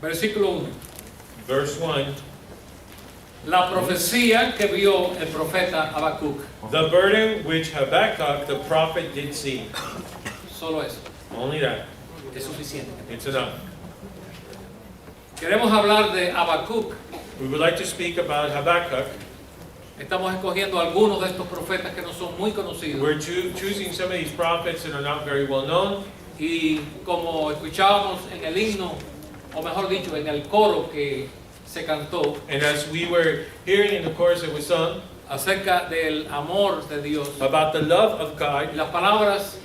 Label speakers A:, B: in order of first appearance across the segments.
A: Versículo 1.
B: Verse 1.
A: La profecía que vio el profeta Habacuc.
B: The burden which Habakkuk the prophet did see.
A: Solo eso.
B: Only that.
A: Es suficiente.
B: It's enough.
A: Queremos hablar de Habacuc.
B: We would like to speak about Habakkuk.
A: Estamos escogiendo algunos de estos profetas que no son muy conocidos.
B: We're choosing some of these prophets that are not very well known.
A: Y como escuchábamos en el himno, o mejor dicho, en el coro que se cantó
B: And as we were hearing in the chorus that was sung
A: acerca del amor de Dios,
B: about the love of God,
A: las palabras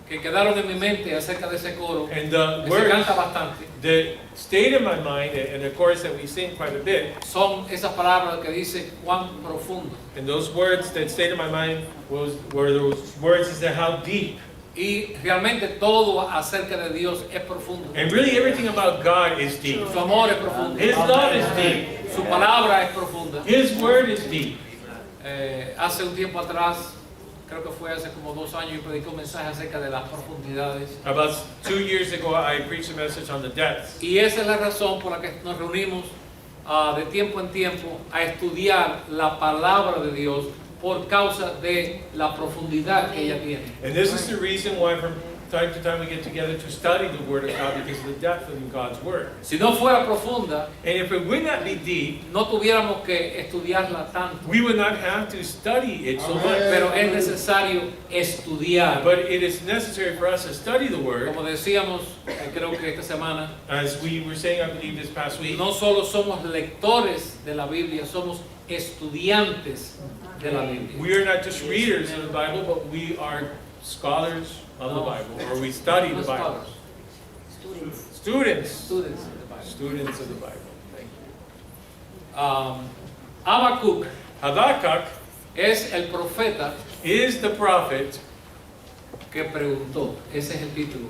A: que quedaron en mi mente acerca de ese coro,
B: and the
A: que se canta
B: words
A: bastante,
B: that stayed in my mind, and the chorus that we sing quite a bit,
A: son esas palabras que dice cuán profundo.
B: and those words that stayed in my mind were those words that said how deep.
A: Y realmente todo acerca de Dios es profundo.
B: And really everything about God is deep.
A: Su amor es profundo.
B: His love is deep.
A: Su palabra es profunda.
B: His word is deep.
A: Hace un tiempo atrás, creo que fue hace como 2 años, yo prediqué un mensaje acerca de las profundidades.
B: About 2 years ago, I preached a message on the depths.
A: Y esa es la razón por la que nos reunimos de tiempo en tiempo a estudiar la palabra de Dios por causa de la profundidad que ella tiene.
B: And this is the reason why from time to time we get together to study the Word of God, because of the depth in God's Word.
A: Si no fuera profunda,
B: And if it would not be deep,
A: no tuviéramos que estudiarla tanto.
B: we would not have to study it so much.
A: Pero es necesario estudiar.
B: But it is necessary for us to study the Word,
A: Como decíamos, creo que esta semana,
B: as we were saying, I believe, this past week.
A: no solo somos lectores de la Biblia, somos estudiantes de la Biblia.
B: We are not just readers of the Bible, but we are scholars of the Bible, or we study the
A: No
B: Bible.
A: scholars,
B: Students.
A: students of the Bible.
B: Students of the Bible.
A: Habacuc
B: Habakkuk
A: es el profeta
B: is the prophet
A: que preguntó. Ese es el título.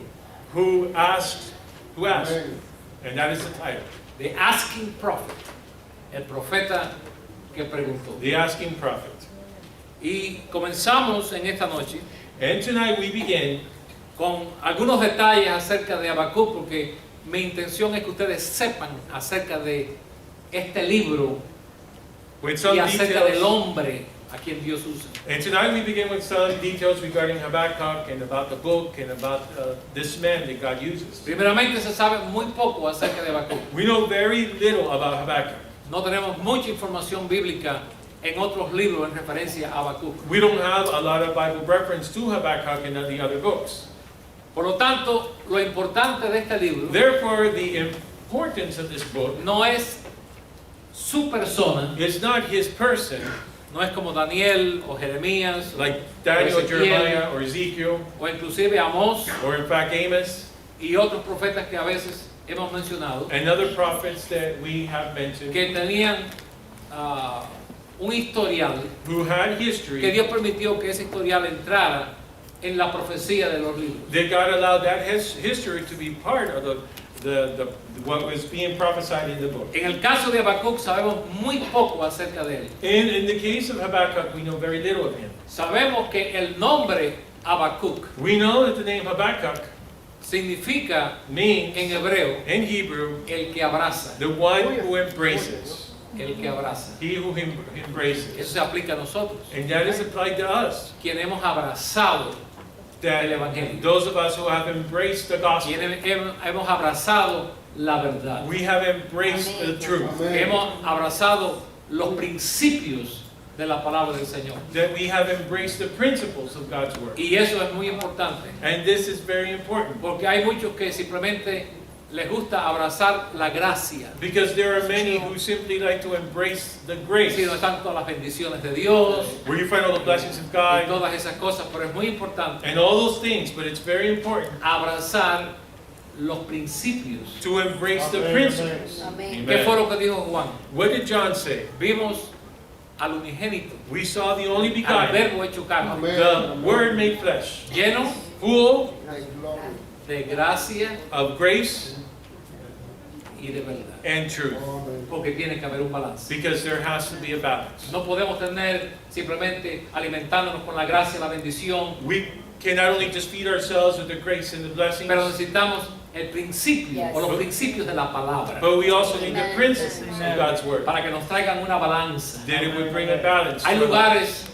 B: who asked, and that is the title,
A: The Asking Prophet. El profeta que preguntó.
B: the asking prophet.
A: Y comenzamos en esta noche
B: And tonight we begin
A: con algunos detalles acerca de Habacuc, porque mi intención es que ustedes sepan acerca de este libro
B: with
A: y
B: some
A: acerca del
B: details.
A: hombre a quien Dios usa.
B: And tonight we begin with some details regarding Habakkuk and about the book and about this man that God uses.
A: Primeramente se sabe muy poco acerca de Habacuc.
B: We know very little about Habakkuk.
A: No tenemos mucha información bíblica en otros libros en referencia a Habacuc.
B: We don't have a lot of Bible reference to Habakkuk in the other books.
A: Por lo tanto, lo importante de este libro
B: Therefore, the importance of this book
A: no es su persona,
B: is not his person,
A: no es como Daniel o Jeremías
B: like Daniel,
A: Ezequiel,
B: Jeremiah, or Ezekiel,
A: o inclusive Amós
B: or in fact Amos,
A: y otros profetas que a veces hemos mencionado,
B: and other prophets that we have mentioned,
A: que tenían un historial
B: who had
A: que
B: history,
A: Dios permitió que ese historial entrara en la profecía de los libros.
B: that God allowed that history to be part of what was being prophesied in the book.
A: En el caso de Habacuc sabemos muy poco acerca de él.
B: In the case of Habakkuk, we know very little of him.
A: Sabemos que el nombre Habacuc
B: We know that the name Habakkuk
A: significa
B: means,
A: en hebreo
B: in Hebrew,
A: el que abraza,
B: the one who embraces.
A: el que abraza.
B: He who embraces.
A: Eso se aplica a nosotros,
B: And that is applied to us.
A: quienes hemos abrazado
B: That
A: el Evangelio,
B: those of us who have embraced the gospel,
A: quienes hemos abrazado la verdad,
B: we have embraced the truth.
A: hemos abrazado los principios de la palabra del Señor.
B: That we have embraced the principles of God's word.
A: Y eso es muy importante,
B: And this is very important.
A: porque hay muchos que simplemente les gusta abrazar la gracia.
B: Because there are many who simply like to embrace the grace.
A: Sí, donde están todas las bendiciones de Dios
B: Where you find all the blessings of
A: y
B: God
A: todas esas cosas, pero es muy importante
B: and all those things, but it's very important
A: abrazar los principios.
B: to embrace the principles.
A: ¿Qué fue lo que dijo Juan?
B: What did John say?
A: Vimos al unigénito,
B: We saw the only
A: al
B: begotten,
A: verbo hecho carne,
B: the Word made flesh,
A: lleno
B: full
A: de gracia
B: of grace
A: y de verdad.
B: and truth.
A: Porque tiene que haber un balance.
B: Because there has to be a balance.
A: No podemos tener simplemente alimentándonos con la gracia y la bendición,
B: We can not only just feed ourselves with the grace and the blessings,
A: pero necesitamos el principio o los principios de la palabra,
B: But we also need the principles of God's word,
A: para que nos traigan una balanza.
B: that it would bring a balance.
A: Hay lugares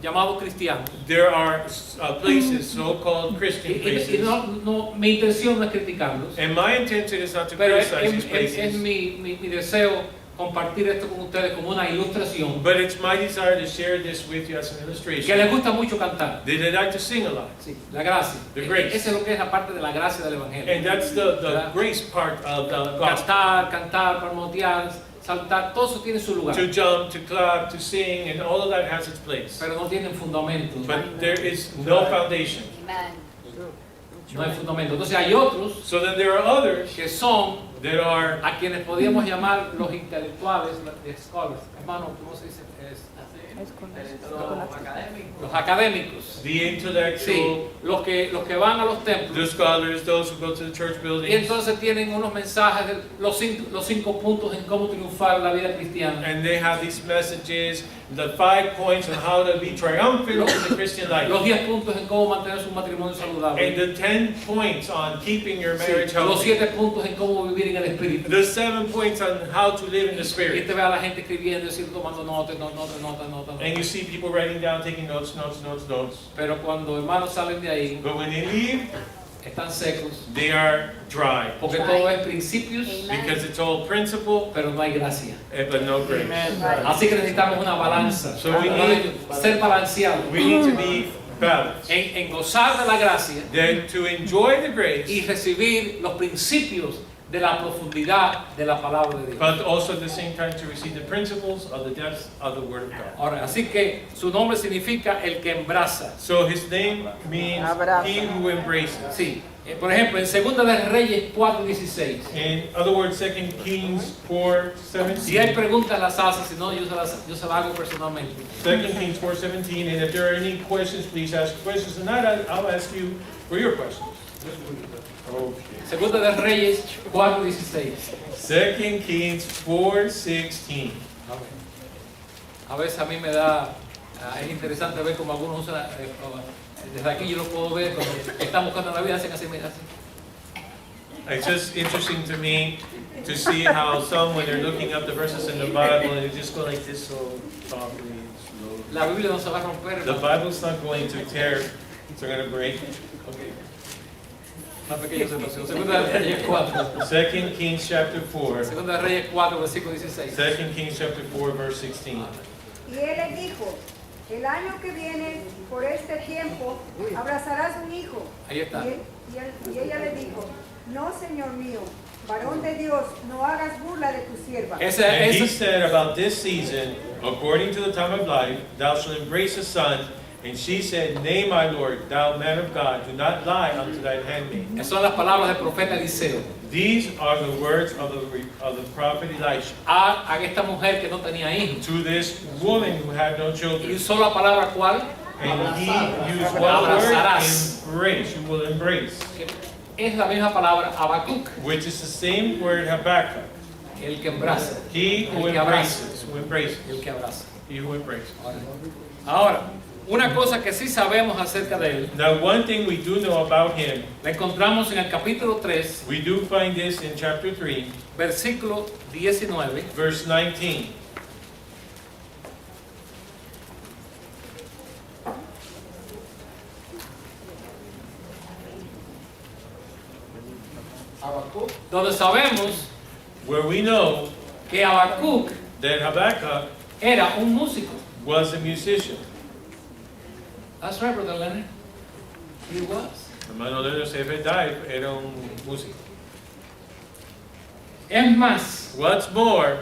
A: llamados cristianos.
B: There are places, so-called
A: Y,
B: Christian
A: y
B: places,
A: mi intención no es criticarlos,
B: and my intention is not to
A: pero
B: criticize these
A: es
B: places,
A: mi deseo compartir esto con ustedes como una ilustración.
B: but it's my desire to share this with you as an
A: Que
B: illustration.
A: les gusta mucho cantar.
B: They like to sing a lot,
A: Sí, la gracia.
B: The grace.
A: Esa es lo que es la parte de la gracia del Evangelio.
B: and that's the grace part of the gospel.
A: Cantar, palmotear, saltar, todo eso tiene su lugar.
B: To jump, to clap, to sing, and all of that has its place.
A: Pero no tienen fundamento.
B: But there is no foundation.
A: No hay fundamento. Entonces hay otros
B: So then there are others
A: que son
B: that are
A: a quienes podríamos llamar los intelectuales, los scholars. Hermano, ¿cómo se dice? Los académicos.
B: the
A: Sí,
B: intellectual,
A: los que van a los templos.
B: the scholars, those who go to the church
A: Y
B: buildings,
A: entonces tienen unos mensajes de los 5 puntos en cómo triunfar la vida cristiana.
B: and they have these messages, the 5 points on how to be triumphant in the Christian life,
A: Los 10 puntos en cómo mantener su matrimonio saludable.
B: and the 10 points on keeping your marriage
A: Sí, los
B: healthy,
A: 7 puntos en cómo vivir en el espíritu.
B: the 7 points on how to live in the
A: Y
B: Spirit.
A: te ve a la gente escribiendo, decir, tomando notas.
B: And you see people writing down, taking notes.
A: Pero cuando hermanos salen de ahí,
B: But when they leave,
A: están secos.
B: they are dry.
A: Porque todo es principios,
B: Because it's all principle,
A: pero no hay gracia.
B: but no grace.
A: Así que necesitamos una balanza.
B: So we need-
A: Ser balanceados.
B: We need to be balanced.
A: En gozar de la gracia
B: Then to enjoy the
A: y
B: grace,
A: recibir los principios de la profundidad de la palabra de Dios.
B: but also at the same time to receive the principles of the depths of the Word of God.
A: Ahora, así que su nombre significa el que embraza.
B: So his name means he who embraces.
A: Sí. Por ejemplo, en 2 de Reyes 4:16.
B: In other words, 2 Kings
A: Si hay
B: 4:17.
A: preguntas las hace, si no yo se las hago personalmente.
B: 2 Kings 4:17. And if there are any questions, please ask questions. And not, I'll ask you for your questions. Okay.
A: 2 de Reyes 4:16.
B: 2 Kings 4:16.
A: A veces a mí me da, es interesante ver cómo algunos usan, desde aquí yo lo puedo ver, cuando están buscando la vida, hacen así, mira, así.
B: It's just interesting to me to see how some, when they're looking up the verses in the Bible, and they just go like this so softly and slowly.
A: La Biblia no se va a romper,
B: The
A: hermano.
B: Bible's not going to tear, it's not going to break. Okay.
A: Una pequeña observación. 2 de Reyes 4.
B: 2 Kings chapter 4.
A: 2 de Reyes 4, versículo 16.
B: 2 Kings chapter 4, verse 16.
C: Y él le dijo, el año que viene, por este tiempo, abrazarás un hijo.
A: Ahí está.
C: Y ella le dijo, no, Señor mío, varón de Dios, no hagas burla de tu sierva.
B: And he
A: Ese,
B: said about this season, according to the time of life, thou shalt embrace a son. And she said, Nay, my Lord, thou man of God, do not lie unto thine handmaid.
A: esas son las palabras del profeta Eliseo.
B: These are the words of the prophet Elisha
A: A esta mujer que no tenía hijos.
B: to this woman who had no
A: Y
B: children.
A: usó la palabra cuál,
B: And he used one
A: Abrazarás.
B: word, embrace, you will embrace,
A: que es la misma palabra Habacuc,
B: which is the same word Habakkuk.
A: el que embraza,
B: He who
A: El que abraza.
B: embraces, who embraces,
A: el que abraza.
B: he who embraces.
A: Ahora, una cosa que sí sabemos acerca de él,
B: Now, one thing we do know about him,
A: la encontramos en el capítulo 3,
B: we do find this in chapter 3,
A: versículo 19.
B: verse 19.
A: Donde sabemos
B: Where we know
A: que Habacuc
B: that Habakkuk
A: era un músico.
B: was a musician.
A: That's right, Brother Leonard. He was.
B: Hermano Leonard se verdad, era un músico.
A: Es más,
B: What's more,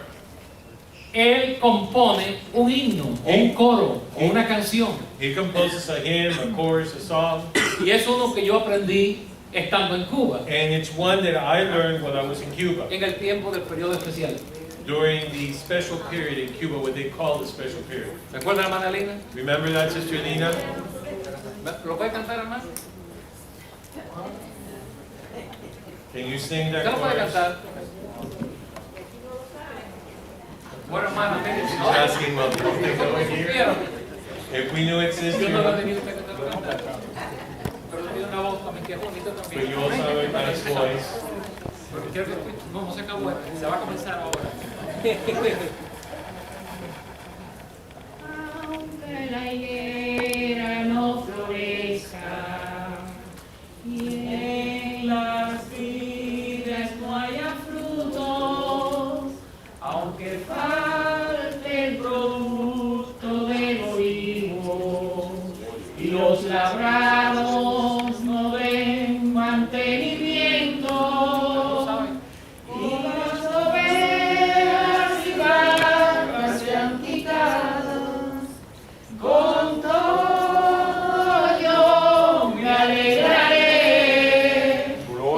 A: él compone un himno, o un coro, o una canción.
B: he composes a hymn, a chorus, a song,
A: Y es uno que yo aprendí estando en Cuba,
B: and it's one that I learned when I was in Cuba,
A: en el tiempo del periodo especial.
B: during the special period in Cuba, what they call the special period.
A: ¿Recuerda, hermana Lina?
B: Remember that, Sister Lina?
A: ¿Lo puede cantar, hermano?
B: Can you sing that
A: ¿Usted lo puede
B: chorus?
A: cantar? Bueno, hermana, mire, si
B: She's
A: no,
B: asking what we think over here.
A: supieron,
B: If we knew it,
A: yo no lo he
B: sister,
A: tenido que cantar, pero tiene una voz también que es bonito
B: but
A: también.
B: you also have a nice voice.
A: Porque quiero que escuche. No, no se acabó, se va a comenzar ahora.
D: Aunque la higuera no florezca y en las vides no haya frutos, aunque falte el producto del olivo y los labrados no den mantenimiento y las ovejas y vacas sean quitadas, con todo yo me alegraré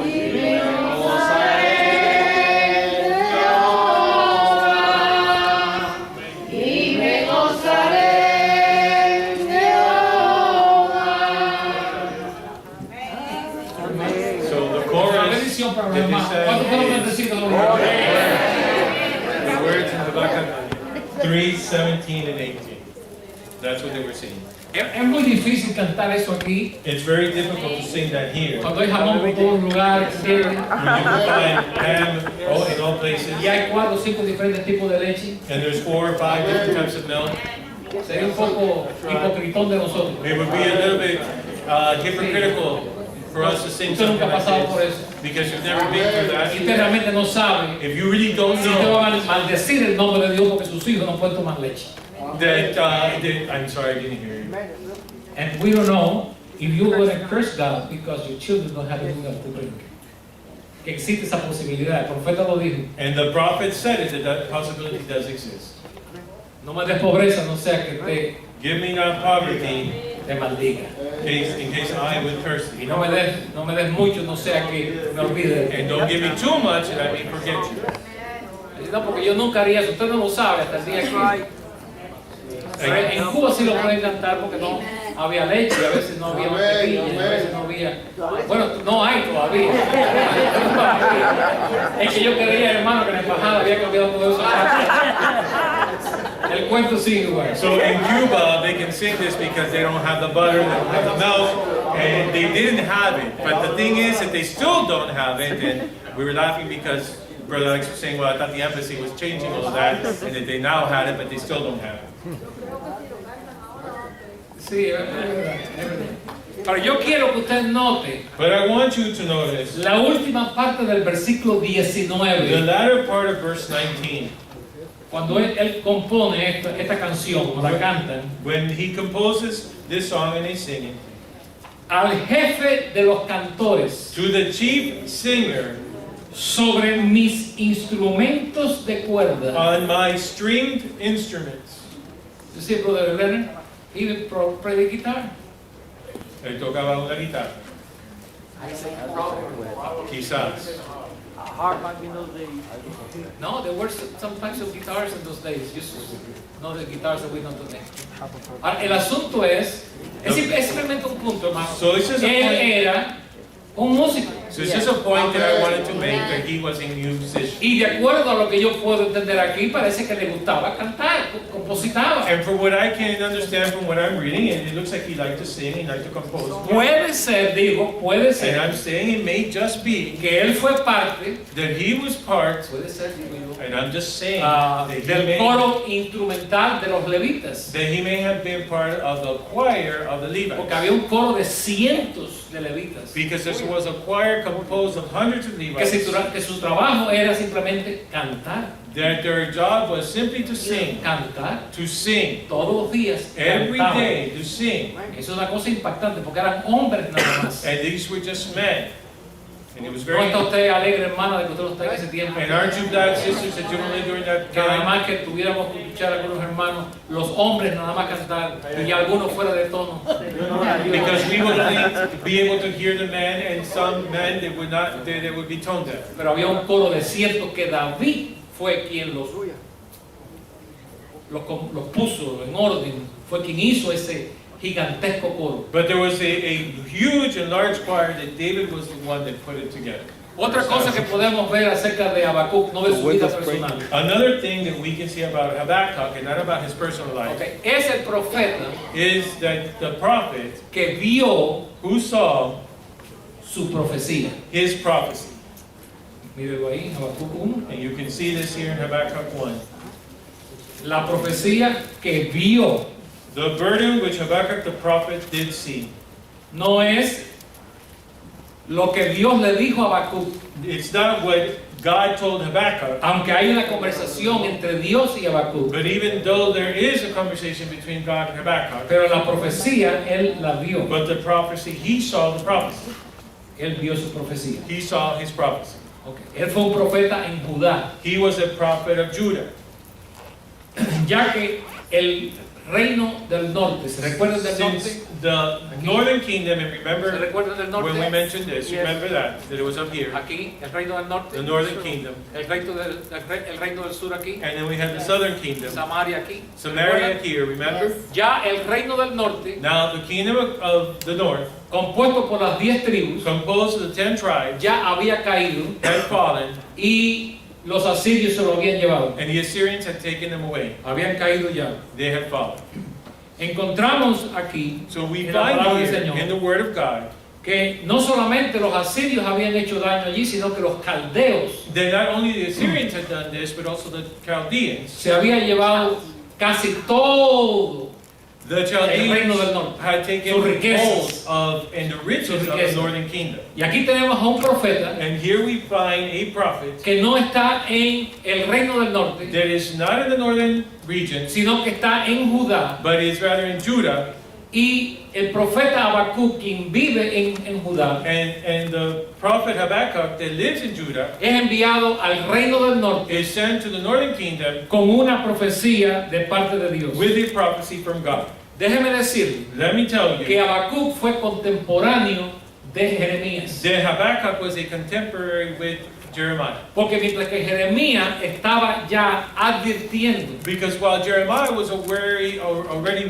D: y me gozaré en Jehová, y me gozaré en Jehová.
B: So the
A: Una
B: chorus,
A: bendición para los
B: if you
A: hermanos.
B: say,
A: ¿Cuántos fueron bendecidos los hermanos?
B: the words in Habakkuk 3:17 and 18. That's what they were saying.
A: Es muy difícil cantar eso aquí.
B: It's very difficult to sing that here.
A: Cuando hay jamón por todos los lugares, ¿entiendes?
B: When you can find ham in all places,
A: Y hay 4 o 5 diferentes tipos de leche.
B: and there's 4 or 5 different types of milk,
A: Sería un poco hipocritón de nosotros.
B: it would be a little bit hypocritical for us to sing
A: Usted
B: something
A: nunca ha pasado por
B: like
A: eso.
B: this, because you've never been through
A: Y
B: that.
A: usted realmente no sabe
B: If you really don't
A: si usted
B: know
A: va a maldecir el nombre de Dios porque sus hijos no pueden tomar leche.
B: that, I'm sorry, I didn't hear you.
A: And we don't know if you're going to curse God because your children don't have any milk to drink. Que existe esa posibilidad. El profeta lo dijo.
B: And the prophet said it, that that possibility does exist.
A: No me des pobreza, no sea que
B: Give me not poverty,
A: te maldiga.
B: in case I would curse
A: Y
B: thee.
A: no me des mucho, no sea que me olvide.
B: And don't give me too much, and I may forget you.
A: No, porque yo nunca haría eso. Usted no lo sabe hasta el día que... Pero en Cuba sí lo pueden cantar porque no había leche, a veces no había mantequilla, a veces no había... Bueno, no hay todavía. Es que yo creía, hermano, que en la embajada había cambiado todo eso. El cuento sigue igual.
B: So in Cuba, they can sing this because they don't have the butter, they don't have the milk, and they didn't have it. But the thing is that they still don't have it, and we were laughing because Brother Alex was saying, well, I thought the embassy was changing all of that, and that they now had it, but they still don't have it.
A: Sí, es verdad, es verdad. Pero yo quiero que usted note
B: But I want you to notice
A: la última parte del versículo
B: the
A: 19.
B: latter part of verse 19.
A: Cuando él compone esta canción, o la cantan,
B: When he composes this song and he's singing,
A: al jefe de los cantores
B: to the chief singer
A: sobre mis instrumentos de cuerda.
B: on my stringed instruments.
A: You see, Brother Leonard, he would play the guitar.
B: Él tocaba una guitarra, quizás.
A: No, there were some types of guitars in those days, just not the guitars that we know today. Ahora, el asunto es simplemente un punto, hermano.
B: So it's just a
A: Él
B: point.
A: era un músico.
B: So it's just a point that I wanted to make that he was a musician.
A: Y de acuerdo a lo que yo puedo entender aquí, parece que le gustaba cantar, compositaba.
B: And from what I can understand from what I'm reading, it looks like he liked to sing, he liked to compose.
A: Puede ser, digo, puede
B: And
A: ser
B: I'm saying it may just be
A: que él fue parte,
B: that he was part,
A: puede ser, digo yo,
B: and I'm just saying
A: del
B: that
A: coro instrumental de los levitas.
B: he may have been part of the choir of the
A: Porque
B: Levites.
A: había un coro de cientos de levitas.
B: Because there was a choir composed of hundreds of
A: Que,
B: Levites,
A: que su trabajo era simplemente cantar,
B: that their job was simply to sing,
A: todos los días.
B: every
A: Cantaban.
B: day to sing.
A: Eso es una cosa impactante porque eran hombres nada más.
B: And these were just men. And it was
A: ¿No
B: very.
A: está usted alegre, hermana, de que usted no está en ese tiempo?
B: And aren't you glad, sisters, that you were living during that
A: Que nada
B: time?
A: más que tuviéramos que escuchar a algunos hermanos, los hombres nada más cantar y algunos fuera de tono.
B: Because we would be able to hear the men, and some men they would not, they would be tone deaf.
A: Pero había un coro de cientos que David fue quien los puso en orden, fue quien hizo ese gigantesco coro.
B: But there was a huge and large choir that David was the one that put it together.
A: Otra cosa que podemos ver acerca de Habacuc, no de su vida personal.
B: Another thing that we can see about Habakkuk, and not about his personal life,
A: Okay. Es el profeta
B: is that the prophet
A: que vio
B: who saw
A: su profecía.
B: his prophecy.
A: Mírelo ahí, Habacuc 1.
B: And you can see this here in Habakkuk 1.
A: La profecía que vio
B: The burden which Habakkuk the prophet did see.
A: no es lo que Dios le dijo a Habacuc,
B: It's not what God told Habakkuk,
A: aunque hay una conversación entre Dios y Habacuc,
B: but even though there is a conversation between God and Habakkuk,
A: pero la profecía él la vio.
B: but the prophecy, he saw the prophecy.
A: Él vio su profecía.
B: He saw his prophecy.
A: Okay. Él fue un profeta en Judá,
B: He was a prophet of Judah.
A: ya que el reino del norte, ¿se recuerdan del norte?
B: Since the northern kingdom, and
A: ¿Se
B: remember
A: recuerdan del norte?
B: when we mentioned this,
A: Yes.
B: remember that it was up here,
A: Aquí, el reino del norte.
B: the northern kingdom.
A: El reino del sur aquí.
B: And then we had the southern kingdom,
A: Samaria aquí.
B: Samaria here, remember?
A: Ya el reino del norte,
B: Now the kingdom of the north,
A: compuesto por las 10 tribus,
B: composed of the 10 tribes,
A: ya había caído
B: had fallen,
A: y los asirios se lo habían llevado.
B: and the Assyrians had taken them away.
A: Habían caído ya.
B: They had fallen.
A: Encontramos aquí
B: So we
A: en la palabra
B: find
A: del
B: here
A: Señor
B: in the Word of God
A: que no solamente los asirios habían hecho daño allí, sino que los caldeos
B: that not only the Assyrians had done this, but also the Chaldeans.
A: se habían llevado casi todo
B: The
A: el reino del
B: Chaldeans
A: norte.
B: had taken
A: Sus riquezas.
B: hold of and the riches
A: Sus
B: of the
A: riquezas.
B: northern kingdom.
A: Y aquí tenemos a un profeta
B: And here we find a prophet
A: que no está en el reino del norte,
B: that is not in the northern region,
A: sino que está en Judá.
B: but is rather in Judah.
A: Y el profeta Habacuc, quien vive en Judá,
B: And the prophet Habakkuk that lives in Judah
A: es enviado al reino del norte
B: is sent to the northern kingdom
A: con una profecía de parte de Dios.
B: with a prophecy from God.
A: Déjeme decirle
B: Let me tell
A: que
B: you
A: Habacuc fue contemporáneo de Jeremías.
B: that Habakkuk was a contemporary with Jeremiah.
A: Porque mientras que Jeremías estaba ya advirtiendo
B: Because while Jeremiah was already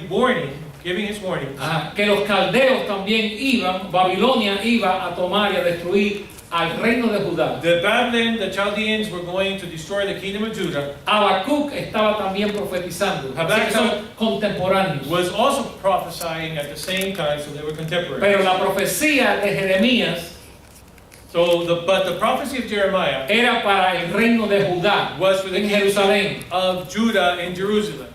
B: warning, giving his warnings,
A: que los caldeos también iban, Babilonia iba a tomar y a destruir al reino de Judá,
B: the Babylon, the Chaldeans were going to destroy the kingdom of Judah,
A: Habacuc estaba también profetizando. Así que son contemporáneos.
B: was also prophesying at the same time, so they were contemporaries.
A: Pero la profecía de Jeremías
B: But the prophecy of Jeremiah
A: era para el reino de Judá
B: was for the
A: en
B: kingdom
A: Jerusalén.
B: of Judah and Jerusalem.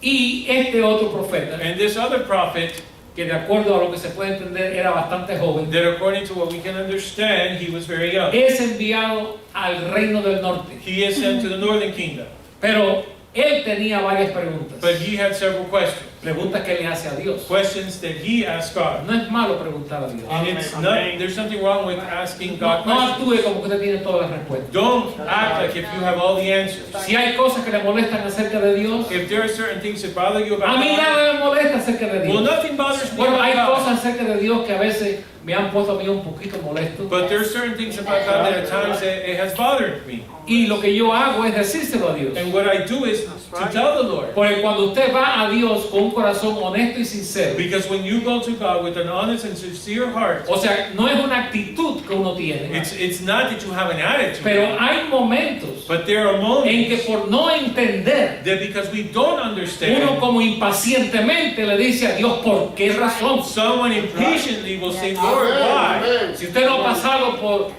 A: Y este otro profeta,
B: And this other prophet,
A: que de acuerdo a lo que se puede entender era bastante joven,
B: that according to what we can understand, he was very young.
A: es enviado al reino del norte.
B: He is sent to the northern kingdom.
A: Pero él tenía varias preguntas.
B: But he had several questions.
A: Preguntas que le hace a Dios.
B: Questions that he asked God.
A: No es malo preguntar a Dios.
B: And it's not, there's something wrong with asking God
A: No
B: questions.
A: actúe como que usted tiene todas las respuestas.
B: Don't act like if you have all the answers.
A: Si hay cosas que le molestan acerca de Dios,
B: If there are certain things that bother you
A: a
B: about
A: mí
B: God,
A: nada me molesta acerca de
B: well,
A: Dios.
B: nothing bothers me
A: Bueno, hay
B: about God.
A: cosas acerca de Dios que a veces me han puesto a mí un poquito molesto.
B: But there are certain things about God that at times it has bothered me.
A: Y lo que yo hago es decírselo a Dios.
B: And what I do is to tell the Lord.
A: Porque cuando usted va a Dios con un corazón honesto y sincero,
B: Because when you go to God with an honest and sincere heart,
A: o sea, no es una actitud que uno tiene,
B: it's not that you have an attitude,
A: pero hay momentos
B: but there are
A: en que
B: moments
A: por no entender,
B: that because we don't
A: uno
B: understand,
A: como impacientemente le dice a Dios, ¿por qué razón?
B: someone impatiently will say, Lord, why?
A: Si usted no ha pasado por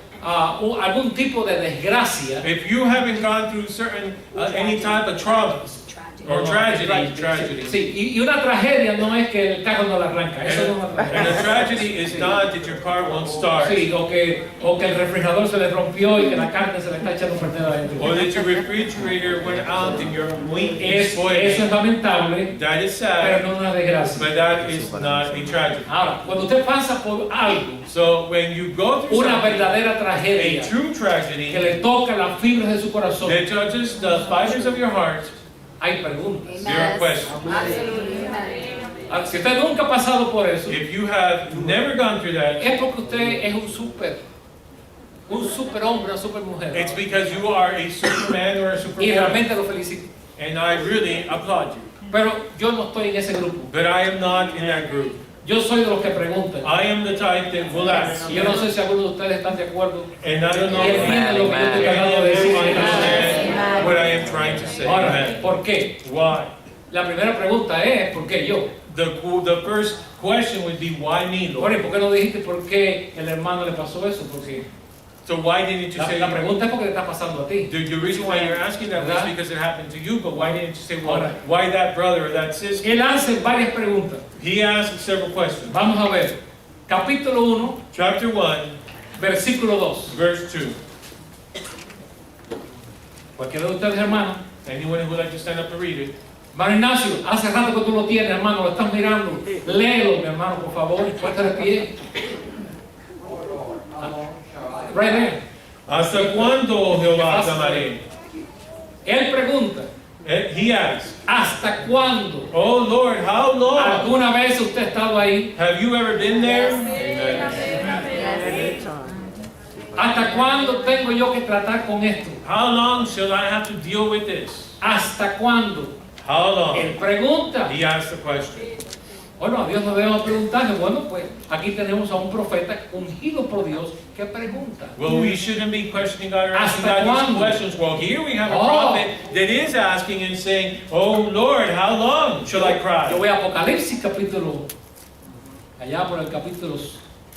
A: algún tipo de desgracia,
B: If you haven't gone through certain, any type of trauma or tragedy,
A: sí, y una tragedia no es que el carro no la arranca, eso no es una
B: and
A: tragedia.
B: a tragedy is not that your car won't start,
A: Sí, o que el refrigerador se le rompió y que la carne se le está echando a perder adentro.
B: or that your refrigerator went out and your meat is
A: Eso es
B: spoiled.
A: lamentable,
B: That is
A: pero
B: sad,
A: no una desgracia.
B: but that is not a tragedy.
A: Ahora, cuando usted pasa por algo,
B: So when you go through
A: una
B: something,
A: verdadera
B: a
A: tragedia
B: true tragedy
A: que le toca las fibras de su corazón,
B: that touches the fibers of your heart,
A: hay preguntas.
B: there are questions.
A: Si usted nunca ha pasado por eso,
B: If you have never gone through that,
A: es porque usted es un super hombre, una super mujer.
B: it's because you are a superman or a
A: Y
B: superwoman,
A: realmente lo felicito.
B: and I really applaud you.
A: Pero yo no estoy en ese grupo.
B: But I am not in that group.
A: Yo soy de los que preguntan.
B: I am the type that will ask.
A: Y yo no sé si algunos de ustedes están de acuerdo.
B: And I don't know
A: Y
B: if
A: entienden lo que yo estoy
B: any
A: tratando
B: of
A: de
B: you
A: decir.
B: understand what I am trying to say.
A: Ahora,
B: Amen.
A: ¿por qué?
B: Why?
A: La primera pregunta es, ¿por qué yo?
B: The first question would be, why me, Lord?
A: Bueno, ¿y por qué no dijiste por qué el hermano le pasó eso? Porque
B: So why didn't you say?
A: la pregunta es porque le está pasando a ti.
B: The reason why you're asking that was
A: ¿Verdad?
B: because it happened to you, but why didn't you say, well,
A: Ahora.
B: why that brother or that sister?
A: Él hace varias preguntas.
B: He asked several questions.
A: Vamos a ver. Capítulo 1,
B: Chapter 1,
A: versículo 2.
B: verse 2.
A: Cualquiera de ustedes, hermano.
B: Anyone who would like to stand up and read it?
A: Hermano Ignacio, hace rato que tú lo tienes, hermano, lo estás mirando. Léelo, mi hermano, por favor. Puesta de pie. Right there.
B: ¿Hasta cuándo, oh Jehová, te amaré?
A: Él pregunta,
B: He asked,
A: ¿hasta cuándo?
B: oh Lord, how long?
A: ¿Alguna vez usted ha estado ahí?
B: Have you ever been there?
A: ¿Hasta cuándo tengo yo que tratar con esto?
B: How long shall I have to deal with this?
A: ¿Hasta cuándo?
B: How long?
A: Él pregunta.
B: He asked the question.
A: Bueno, a Dios no debemos preguntarle. Bueno, pues aquí tenemos a un profeta ungido por Dios que pregunta.
B: Well, we shouldn't be questioning God or asking
A: ¿Hasta
B: God these
A: cuándo?
B: questions. Well, here we have a
A: Oh.
B: prophet that is asking and saying, oh Lord, how long shall I
A: Yo
B: cry?
A: voy a Apocalipsis capítulo, allá por el capítulo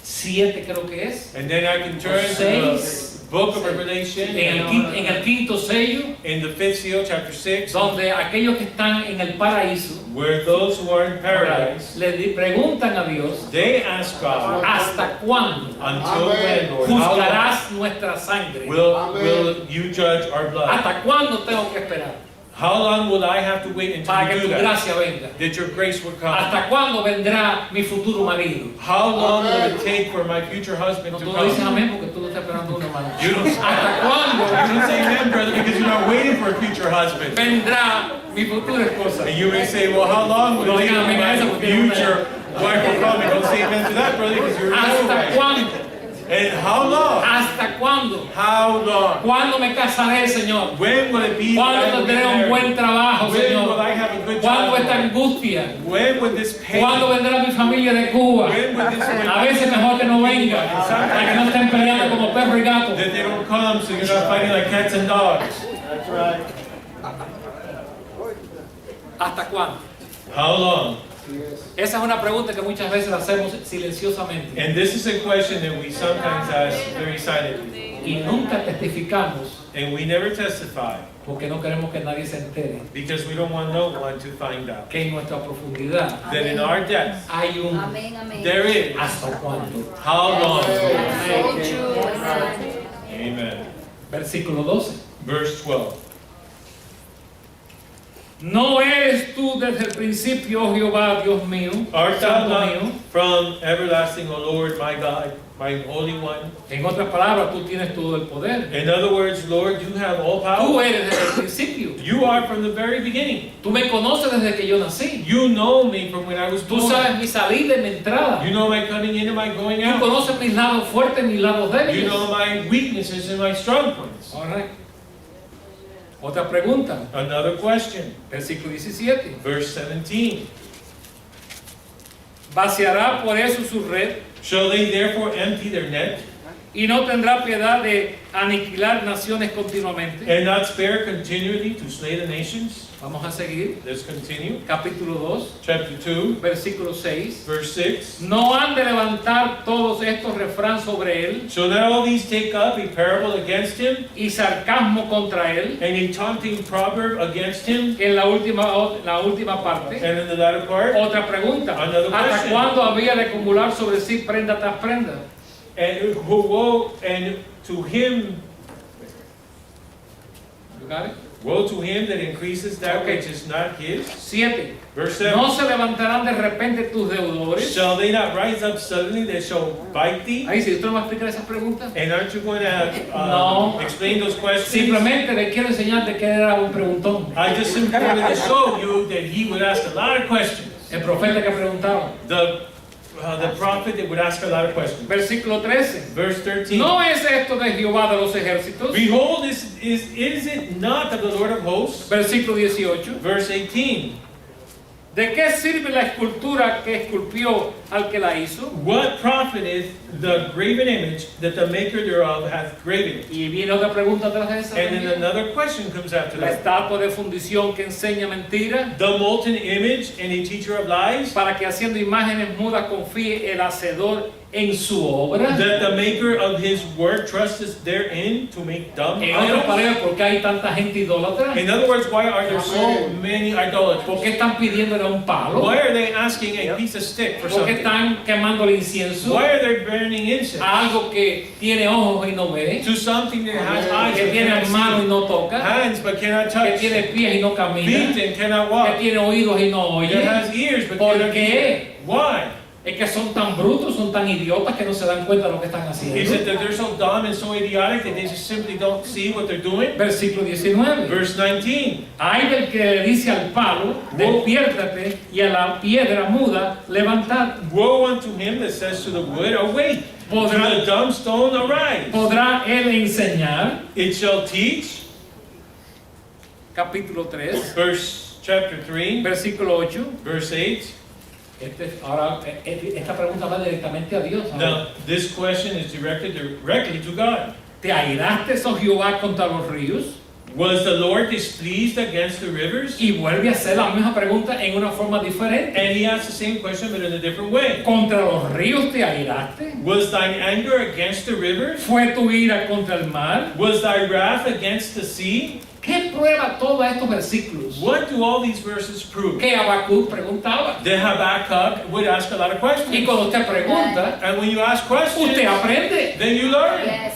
A: 7 creo que es,
B: And then I can turn to
A: Seis.
B: the book of Revelation
A: en el quinto sello,
B: in the 5th seal, chapter 6,
A: donde aquellos que están en el paraíso
B: where those who are in paradise,
A: preguntan a Dios,
B: they ask God,
A: ¿hasta cuándo
B: until when, Lord, how long
A: juzgarás nuestra sangre?
B: will you judge our blood?
A: ¿Hasta cuándo tengo que esperar
B: How long will I have to wait until
A: para que
B: you
A: tu
B: do that?
A: gracia venga?
B: That your grace will come?
A: ¿Hasta cuándo vendrá mi futuro marido?
B: How long will it take for my future husband
A: No,
B: to
A: tú no dices
B: come?
A: amén porque tú no estás esperando un hermano.
B: You don't,
A: ¿Hasta cuándo
B: you don't say amen, brother, because you're not waiting for a future husband.
A: vendrá mi futura esposa?
B: And you may say, well, how long will
A: No
B: it take
A: digan amén a eso
B: my
A: porque es una-
B: future wife will come? And don't say amen to that, brother, because you're
A: ¿Hasta
B: right.
A: cuándo?
B: And how long?
A: ¿Hasta cuándo?
B: How long?
A: ¿Cuándo me casaré, Señor?
B: When will it be that I
A: ¿Cuándo
B: will be
A: tendré un
B: married?
A: buen trabajo,
B: When will
A: Señor?
B: I have a good
A: ¿Cuándo esta
B: job?
A: angustia?
B: When will this pain?
A: ¿Cuándo vendrá mi familia de Cuba?
B: When will this
A: A veces mejor que no venga, para que no estén peleando como perro y gato.
B: that they don't come, so you're not fighting like cats and dogs?
A: ¿Hasta cuándo?
B: How long?
A: Esa es una pregunta que muchas veces la hacemos silenciosamente
B: And this is a question that we sometimes ask very silently.
A: y nunca testificamos
B: And we never testify
A: porque no queremos que nadie se entere
B: because we don't want no one to find out
A: que en nuestra profundidad
B: that in our depth
A: hay un
C: Amén, amén.
B: there is
A: ¿hasta cuándo?
B: how long.
C: So true. Amen.
B: Amen.
A: Versículo 12.
B: Verse 12.
A: ¿No eres tú desde el principio, oh Jehová, Dios mío,
B: Art thou
A: Santo
B: not
A: mío?
B: from everlasting, O Lord, my God, my Holy One?
A: En otras palabras, tú tienes todo el poder.
B: In other words, Lord, you have all
A: Tú
B: power.
A: eres desde el principio.
B: You are from the very beginning.
A: Tú me conoces desde que yo nací.
B: You know me from when I was
A: Tú
B: born.
A: sabes mi salida y mi entrada.
B: You know my coming in and my going
A: Tú
B: out.
A: conoces mis lados fuertes y mis lados
B: You
A: débiles.
B: know my weaknesses and my strong points.
A: All right. Otra pregunta.
B: Another question.
A: Versículo 17.
B: Verse 17.
A: Vaciará por eso su red
B: Shall they therefore empty their net
A: y no tendrá piedad de aniquilar naciones continuamente.
B: and not spare continually to slay the nations?
A: Vamos a seguir.
B: Let's continue.
A: Capítulo 2,
B: Chapter 2,
A: versículo 6.
B: verse 6.
A: No han de levantar todos estos refrán sobre él
B: Shall not all these take up a parable against him,
A: y sarcasmo contra él.
B: and a taunting proverb against him?
A: En la última parte.
B: And in the latter part,
A: Otra pregunta.
B: Another
A: ¿Hasta
B: question.
A: cuándo había de acumular sobre sí prenda tras prenda?
B: and who woe and to him
A: You got it?
B: woe to him that increases that
A: Okay.
B: which is not his.
A: 7.
B: Verse 7.
A: No se levantarán de repente tus deudores.
B: Shall they not rise up suddenly that shall bite thee?
A: Ahí sí, ¿usted no va a explicar esas preguntas?
B: And aren't you going to
A: No.
B: explain those questions?
A: Simplemente le quiero enseñar de que era un preguntón.
B: I just simply wanted to show you that he would ask a lot of questions.
A: El profeta que preguntaba.
B: The prophet that would ask a lot of questions.
A: Versículo 13.
B: Verse 13.
A: ¿No es esto de Jehová de los ejércitos?
B: Behold, is it not of the Lord of hosts?
A: Versículo 18.
B: Verse 18.
A: ¿De qué sirve la escultura que esculpió al que la hizo?
B: What profiteth the graven image that the maker thereof hath graven?
A: Y viene otra pregunta atrás de esa.
B: And then another question comes after
A: La
B: that.
A: estatua de fundición que enseña mentira,
B: The molten image and a teacher of lies,
A: para que haciendo imágenes mudas confíe el hacedor en su obra.
B: that the maker of his work trusteth therein to make dumb
A: En otras
B: idols.
A: palabras, ¿por qué hay tanta gente idólatra?
B: In other words, why are there so many
A: ¿Por
B: idolaters?
A: qué están pidiéndole un palo?
B: Why are they asking a piece of stick for
A: ¿Por qué
B: something?
A: están quemando el incienso
B: Why are they burning incense?
A: a algo que tiene ojos y no ve?
B: To something that has eyes
A: Que
B: but
A: tiene
B: cannot
A: manos y
B: see,
A: no toca,
B: hands but cannot
A: que
B: touch,
A: tiene pies y no
B: feet
A: camina,
B: and cannot
A: que
B: walk,
A: tiene oídos y no
B: that
A: oye.
B: has ears but
A: ¿Por
B: cannot
A: qué?
B: hear. Why?
A: Es que son tan brutos, son tan idiotas que no se dan cuenta de lo que están
B: Is
A: haciendo.
B: it that they're so dumb and so idiotic that they just simply don't see what they're doing?
A: Versículo 19.
B: Verse 19.
A: Hay del que le dice al palo, despiértate, y a la piedra muda, levantate.
B: Woe unto him that says to the wood, awake, to
A: Podrá-
B: the dumb stone, arise.
A: ¿Podrá él enseñar?
B: It shall teach,
A: Capítulo 3,
B: chapter 3,
A: versículo 8.
B: verse 8.
A: Esta pregunta va directamente a Dios. ahora.
B: Now, this question is directed directly to God.
A: ¿Te airaste, oh Jehová, contra los ríos?
B: Was the Lord displeased against the rivers?
A: Y vuelve a hacer la misma pregunta en una forma diferente.
B: And he asked the same question but in a different way.
A: ¿Contra los ríos te airaste?
B: Was thine anger against the rivers?
A: ¿Fue tu ira contra el mar?
B: Was thy wrath against the sea?
A: ¿Qué prueba todos estos versículos?
B: What do all these verses prove?
A: Que Habacuc preguntaba.
B: The Habakkuk would ask a lot of
A: Y
B: questions.
A: cuando usted pregunta,
B: And when you ask questions,
A: usted aprende.
B: then you learn.
C: Yes.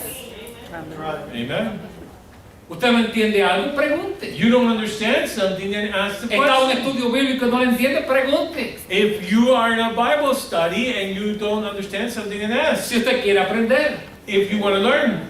B: Amen.
A: Usted no entiende algo, pregunte.
B: You don't understand something, then ask the
A: Está en un
B: question.
A: estudio bíblico y no lo entiende, pregunte.
B: If you are in a Bible study and you don't understand something, then ask.
A: Si usted quiere aprender.
B: If you want to learn.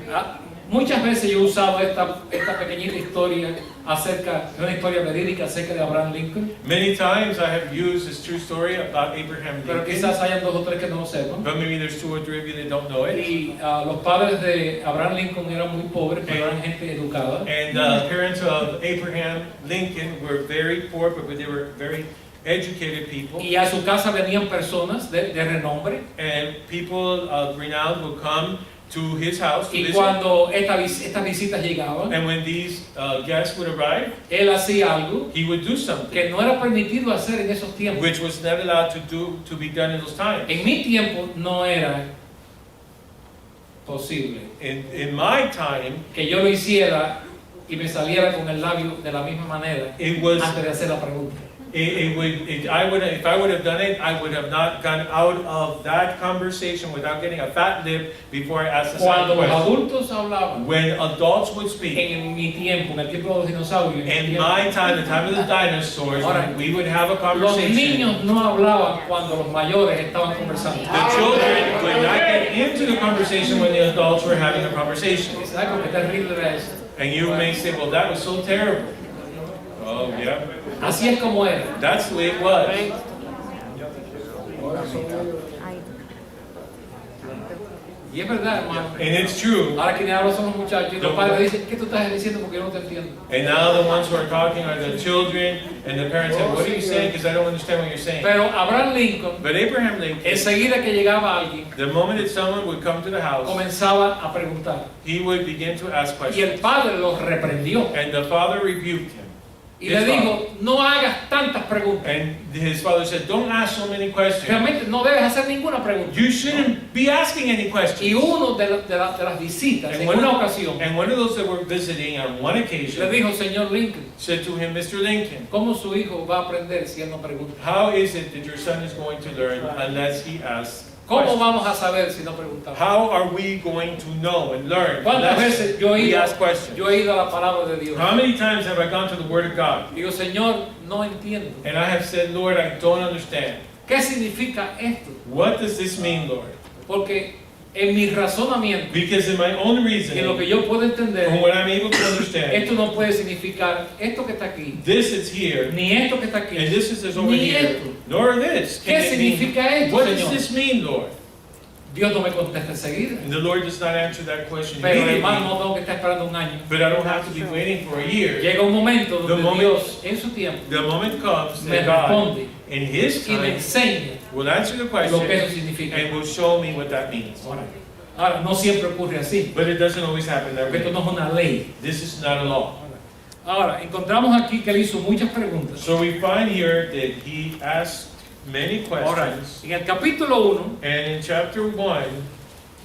A: Muchas veces yo he usado esta pequeñita historia acerca de una historia verídica acerca de Abraham Lincoln,
B: Many times I have used this true story about Abraham
A: pero
B: Lincoln,
A: quizás hayan dos o tres que no lo sepan.
B: but maybe there's 2 or 3 of you that don't know it.
A: Y los padres de Abraham Lincoln eran muy pobres, pero eran gente educada.
B: And the parents of Abraham Lincoln were very poor, but they were very educated people.
A: Y a su casa venían personas de renombre.
B: And people of renown would come to his house to
A: Y
B: visit.
A: cuando estas visitas llegaban,
B: And when these guests would arrive,
A: él hacía algo
B: he would do something
A: que no era permitido hacer en esos tiempos.
B: which was not allowed to be done in those times.
A: En mi tiempo no era posible
B: In my time,
A: que yo lo hiciera y me saliera con el labio de la misma manera
B: it was
A: antes de hacer la pregunta.
B: if I would have done it, I would have not gone out of that conversation without getting a fat lip before I asked the second
A: Cuando los
B: question.
A: adultos hablaban,
B: When adults would speak,
A: en mi tiempo, en el tiempo de los dinosaurios,
B: in my time, the time of the dinosaurs,
A: Ahora,
B: we would have a
A: los
B: conversation.
A: niños no hablaban cuando los mayores estaban conversando.
B: The children would not get into the conversation when the adults were having a conversation.
A: ¿Sabes qué terrible era eso?
B: And you may say, well, that was so terrible. Oh, yeah.
A: Así es como era.
B: That's the way it was.
A: Y es verdad, hermano.
B: And it's true.
A: Ahora quienes hablan son los muchachos y los padres dicen, ¿qué tú estás diciendo? Porque yo no te entiendo.
B: And now the ones who are talking are the children, and the parents say, what are you saying? Because I don't understand what you're saying.
A: Pero Abraham Lincoln,
B: But Abraham Lincoln,
A: enseguida que llegaba alguien,
B: the moment that someone would come to the house,
A: comenzaba a preguntar.
B: he would begin to ask
A: Y el
B: questions.
A: padre los reprendió.
B: And the father rebuked him.
A: Y le dijo, no hagas tantas preguntas.
B: And his father said, don't ask so many questions.
A: Realmente no debes hacer ninguna pregunta.
B: You shouldn't be asking any questions.
A: Y uno de las visitas, en
B: one
A: una
B: of-
A: ocasión,
B: And one of those that were visiting on one
A: le
B: occasion
A: dijo, señor Lincoln,
B: said to him, Mr. Lincoln,
A: ¿cómo su hijo va a aprender si él no pregunta?
B: how is it that your son is going to learn unless he asks
A: ¿Cómo
B: questions?
A: vamos a saber si no preguntamos?
B: How are we going to know and learn
A: ¿Cuántas
B: unless
A: veces yo
B: we
A: he
B: ask questions?
A: ido a la palabra de Dios?
B: How many times have I gone to the Word of God
A: Digo, Señor, no entiendo.
B: and I have said, Lord, I don't understand.
A: ¿Qué significa esto?
B: What does this mean, Lord?
A: Porque en mi razonamiento,
B: Because in my own
A: en lo
B: reasoning,
A: que yo puedo
B: from
A: entender,
B: what I'm able to understand,
A: esto no puede significar esto que está aquí,
B: this is here,
A: ni esto que está aquí,
B: and this is over
A: ni
B: here,
A: esto.
B: nor this.
A: ¿Qué
B: Can it mean-
A: significa esto,
B: What does
A: Señor?
B: this mean, Lord?
A: Dios no me contesta enseguida.
B: And the Lord does not answer that question
A: Pero
B: immediately.
A: hermano, no tengo que estar esperando un año.
B: But I don't have to be waiting for a year.
A: Llega un momento
B: The
A: donde
B: moment-
A: Dios, en su tiempo,
B: The moment comes
A: me
B: that God,
A: responde
B: in His
A: y me
B: time,
A: enseña
B: will answer the
A: lo que eso
B: question
A: significa.
B: and will show me what that means.
A: Ahora, no siempre ocurre así,
B: But it doesn't always happen that
A: porque esto
B: way.
A: no es una ley.
B: This is not a law.
A: Ahora, encontramos aquí que él hizo muchas preguntas.
B: So we find here that He asked many
A: Ahora,
B: questions.
A: en el capítulo 1,
B: And in chapter 1,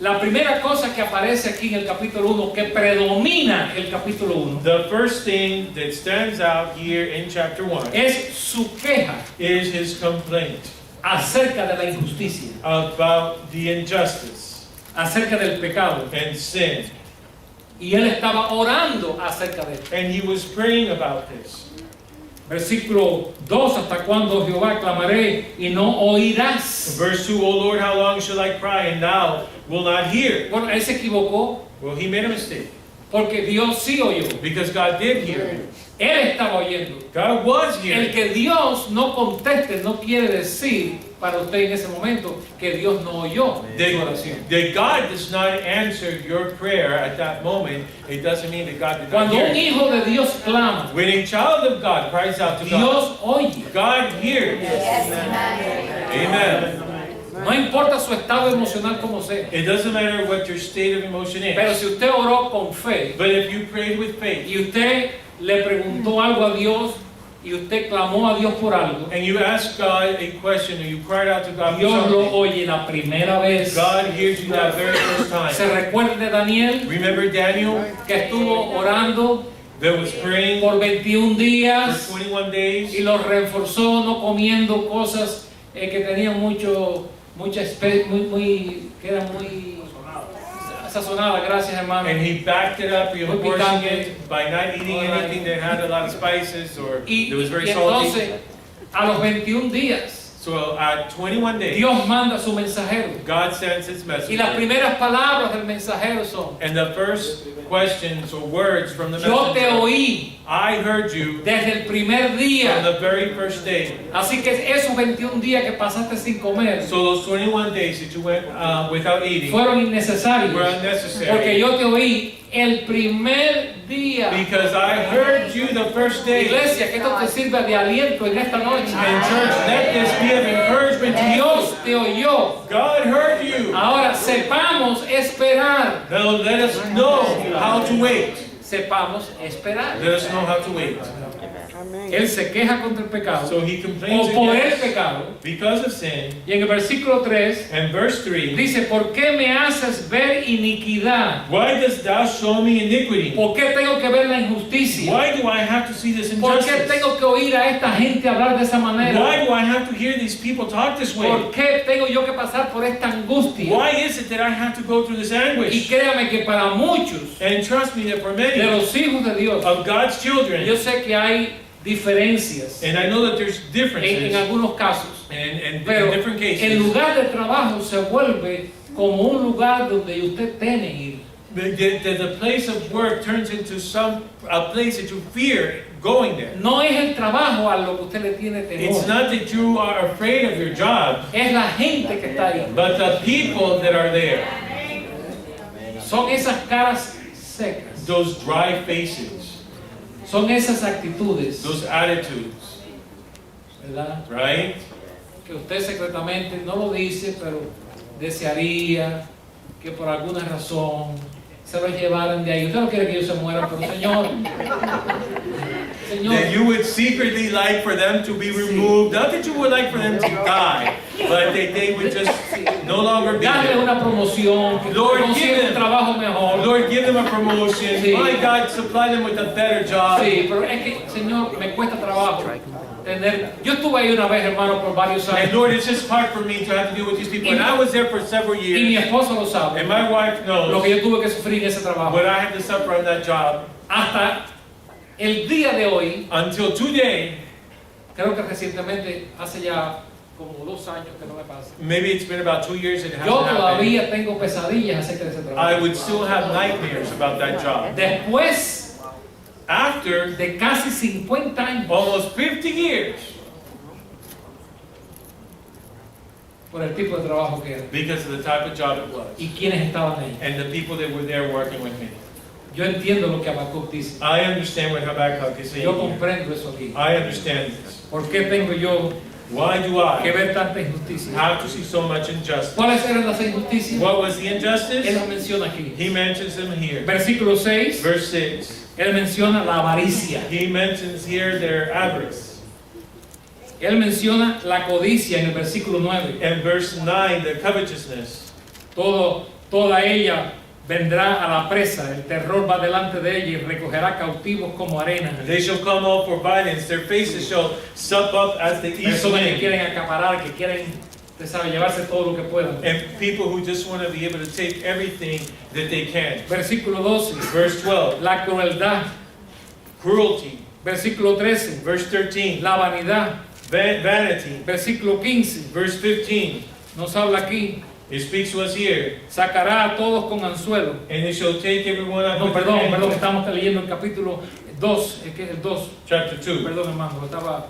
A: la primera cosa que aparece aquí en el capítulo 1, que predomina el capítulo 1,
B: the first thing that stands out here in chapter 1
A: es su queja
B: is His complaint
A: acerca de la injusticia,
B: about the injustice
A: acerca del pecado.
B: and sin.
A: Y él estaba orando acerca de esto.
B: And he was praying about this.
A: Versículo 2, ¿hasta cuándo, Jehová, clamaré y no oirás?
B: Verse 2, O Lord, how long shall I cry and thou will not hear?
A: Bueno, él se equivocó
B: Well, he made a mistake
A: porque Dios sí oyó.
B: because God did hear him.
A: Él estaba oyendo.
B: God was
A: El
B: hearing.
A: que Dios no conteste no quiere decir para usted en ese momento que Dios no oyó su oración.
B: That God does not answer your prayer at that moment, it doesn't mean that God did not
A: Cuando un
B: hear.
A: hijo de Dios clama,
B: When a child of God cries out to God,
A: Dios oye.
B: God hears. Amen.
A: No importa su estado emocional como sea.
B: It doesn't matter what your state of emotion
A: Pero
B: is.
A: si usted oró con fe
B: But if you prayed with faith
A: y usted le preguntó algo a Dios y usted clamó a Dios por algo,
B: and you asked God a question or you cried out to God for
A: Dios lo
B: something,
A: oye la primera vez.
B: God hears you that very first
A: Se
B: time.
A: recuerda de Daniel
B: Remember Daniel
A: que estuvo orando
B: that was praying
A: por 21
B: for
A: días
B: 21
A: y
B: days
A: lo reforzó no comiendo cosas que tenían mucha especie, que eran muy sazonadas, gracias hermano.
B: and he backed it up,
A: Muy
B: reinforcing
A: picante.
B: it by not eating anything that had a lot of spices or
A: Y,
B: that was
A: y
B: very salty.
A: entonces, a los 21 días,
B: So at 21 days,
A: Dios manda a su mensajero.
B: God sends his
A: Y las
B: messenger.
A: primeras palabras del mensajero son:
B: And the first questions or words from the
A: Yo te
B: messenger,
A: oí
B: I heard you
A: desde el primer
B: from
A: día.
B: the very first day.
A: Así que esos 21 días que pasaste sin comer
B: So those 21 days that you went without eating
A: fueron innecesarios.
B: were
A: Porque
B: unnecessary.
A: yo te oí el primer día.
B: Because I heard you the first day.
A: Iglesia, que esto te sirva de aliento en esta noche.
B: And church, let this be of encouragement to you.
A: Dios te oyó.
B: God heard you.
A: Ahora sepamos esperar.
B: Now let us know how to wait.
A: Sepamos esperar.
B: Let us know how to wait.
A: Él se queja contra el pecado
B: So he complains
A: o por el
B: against
A: pecado.
B: because of sin.
A: Y en el versículo 3
B: And verse 3,
A: dice: ¿Por qué me haces ver iniquidad?
B: why dost thou show me iniquity?
A: ¿Por qué tengo que ver la injusticia?
B: Why do I have to see this
A: ¿Por qué
B: injustice?
A: tengo que oír a esta gente hablar de esa manera?
B: Why do I have to hear these people talk this way?
A: ¿Por qué tengo yo que pasar por esta angustia?
B: Why is it that I have to go through this
A: Y
B: anguish?
A: créame que para muchos
B: And trust me that for
A: de
B: many
A: los hijos de Dios,
B: of God's children,
A: yo sé que hay diferencias
B: and I know that there's
A: en
B: differences
A: algunos casos,
B: and
A: pero
B: in different
A: el
B: cases,
A: lugar de trabajo se vuelve como un lugar donde usted teme ir.
B: the place of work turns into a place that you fear going there.
A: No es el trabajo a lo que usted le tiene
B: It's
A: temor,
B: not that you are afraid of your job,
A: es la gente que está ahí.
B: but the people that are there,
A: Son esas caras secas,
B: those dry faces,
A: son esas actitudes,
B: those attitudes,
A: ¿verdad?
B: right?
A: Que usted secretamente no lo dice, pero desearía que por alguna razón se lo llevaran de ahí. Usted no quiere que ellos se mueran, pero Señor,
B: That you would secretly like for them to be removed, not that you would like for them to die, but that they would just no longer be
A: darle
B: there.
A: una promoción, que
B: Lord,
A: consiga
B: give
A: un
B: them-
A: trabajo mejor.
B: Lord, give them a promotion.
A: Sí.
B: My God, supply them with a better job.
A: Sí, pero es que, Señor, me cuesta trabajo tener. Yo estuve ahí una vez, hermano, por varios
B: And
A: años,
B: Lord, it's just hard for me to have to deal with these people. And I was there for several
A: y mi
B: years,
A: esposo lo sabe,
B: and my wife
A: lo
B: knows
A: que yo tuve que sufrir en ese trabajo.
B: what I had to suffer on that job.
A: Hasta el día de hoy,
B: Until today,
A: creo que recientemente, hace ya como 2 años que no me pasa.
B: maybe it's been about 2 years it hasn't
A: Yo
B: happened.
A: todavía tengo pesadillas acerca de ese
B: I
A: trabajo.
B: would still have nightmares about that job.
A: Después
B: After
A: de casi 50 años,
B: almost 50 years,
A: por el tipo de trabajo que era
B: because of the type of job it was,
A: y quienes estaban ahí.
B: and the people that were there working with me.
A: Yo entiendo lo que Habacuc dice.
B: I understand what Habakkuk is saying
A: Yo
B: here.
A: comprendo eso aquí.
B: I understand this.
A: ¿Por qué tengo yo
B: Why do
A: que
B: I
A: ver tanta injusticia?
B: have to see so much injustice?
A: ¿Cuáles eran las injusticias?
B: What was the
A: Él
B: injustice?
A: las menciona aquí.
B: He mentions them here.
A: Versículo 6,
B: Verse 6.
A: él menciona la avaricia.
B: He mentions here their avarice.
A: Él menciona la codicia en el versículo 9.
B: And verse 9, the covetousness.
A: Toda ella vendrá a la presa, el terror va delante de ella y recogerá cautivos como arena.
B: They shall come up for violence, their faces shall sup up as the east
A: Personas que
B: wind.
A: quieren acaparar, que quieren, usted sabe, llevarse todo lo que puedan.
B: And people who just want to be able to take everything that they can.
A: Versículo 12,
B: Verse 12,
A: la crueldad.
B: cruelty.
A: Versículo 13,
B: Verse 13,
A: la vanidad.
B: vanity.
A: Versículo 15,
B: Verse 15,
A: nos habla aquí,
B: it speaks to us here.
A: sacará a todos con anzuelo.
B: And they shall take everyone up
A: No,
B: with their
A: perdón,
B: hand.
A: estamos leyendo el capítulo 2, el 2,
B: Chapter 2.
A: perdón hermano, estaba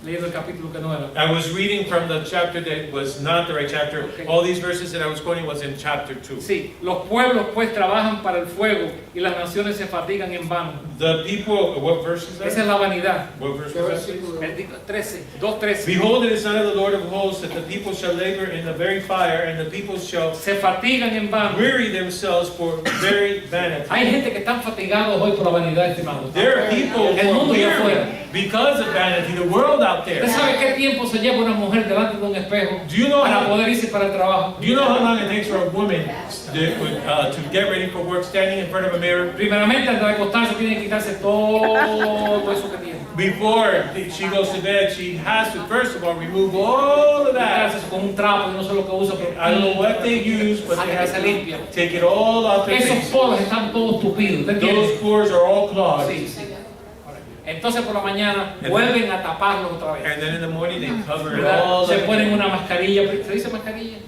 A: leyendo el capítulo que no era.
B: I was reading from the chapter that was not the right chapter.
A: Okay.
B: All these verses that I was quoting was in chapter 2.
A: Sí, los pueblos pues trabajan para el fuego y las naciones se fatigan en vano.
B: The people, what verse is
A: Esa es
B: that?
A: la vanidad.
B: What verse was that?
A: 13, 2:13.
B: Behold, it is not of the Lord of hosts that the people shall labor in the very fire, and the people shall
A: Se fatigan en vano.
B: weary themselves for very vanity.
A: Hay gente que están fatigados hoy por la vanidad, estimado.
B: There are people
A: El
B: who are
A: mundo allá
B: weary
A: afuera.
B: because of vanity, the world out
A: ¿Usted
B: there.
A: sabe qué tiempo se lleva una mujer delante de un espejo
B: Do you know
A: para
B: how,
A: poder irse para el trabajo?
B: do you know how long it takes for a woman to get ready for work standing in front of a mirror?
A: Primeramente, antes de acostarse, tiene que quitarse todo eso que tiene.
B: Before she goes to bed, she has to first of all remove all of that.
A: Quitarse con un trapo, yo no sé lo que usa, pero
B: I don't know what they use, but they
A: hasta que
B: have
A: se
B: to
A: limpia.
B: take it all off their
A: Esos
B: face.
A: poros están todos tupidos, ¿usted
B: Those
A: entiende?
B: pores are all clogged.
A: Sí, sí. Entonces por la mañana vuelven a taparlos otra vez.
B: And then in the morning they cover it
A: ¿Verdad?
B: all
A: Se
B: up.
A: ponen una mascarilla, ¿se dice mascarilla?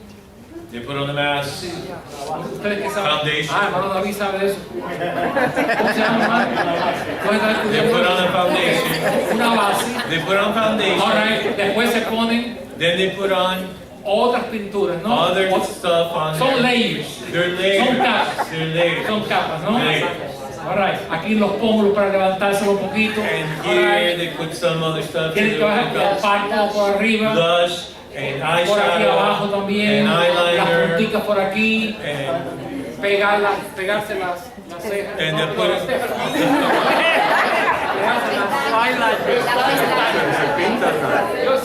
B: They put on the mask.
A: ¿Ustedes qué saben?
B: Foundation.
A: Ah, hermano David sabe de eso. ¿Cómo se llama, hermano? ¿Puedes estar
B: They
A: estudiando?
B: put on the foundation.
A: Una base.
B: They put on foundation.
A: Ahora, después se ponen
B: Then they put on
A: otras pinturas, ¿no?
B: other stuff on
A: Son
B: there.
A: layers.
B: They're layers.
A: Son capas.
B: They're layers.
A: Son capas, ¿no?
B: Layers.
A: Alright. Aquí en los pómulos para levantárselo un poquito.
B: And here
A: Alright.
B: they put some other stuff.
A: Tienen que bajar el párpado por arriba.
B: Blush and
A: Por aquí abajo
B: eyeshadow
A: también.
B: and
A: Las
B: eyeliner
A: punticas por aquí.
B: and
A: Pegarse las cejas.
B: And
A: No,
B: they put
A: las
B: it-
A: cejas. Pegarse yo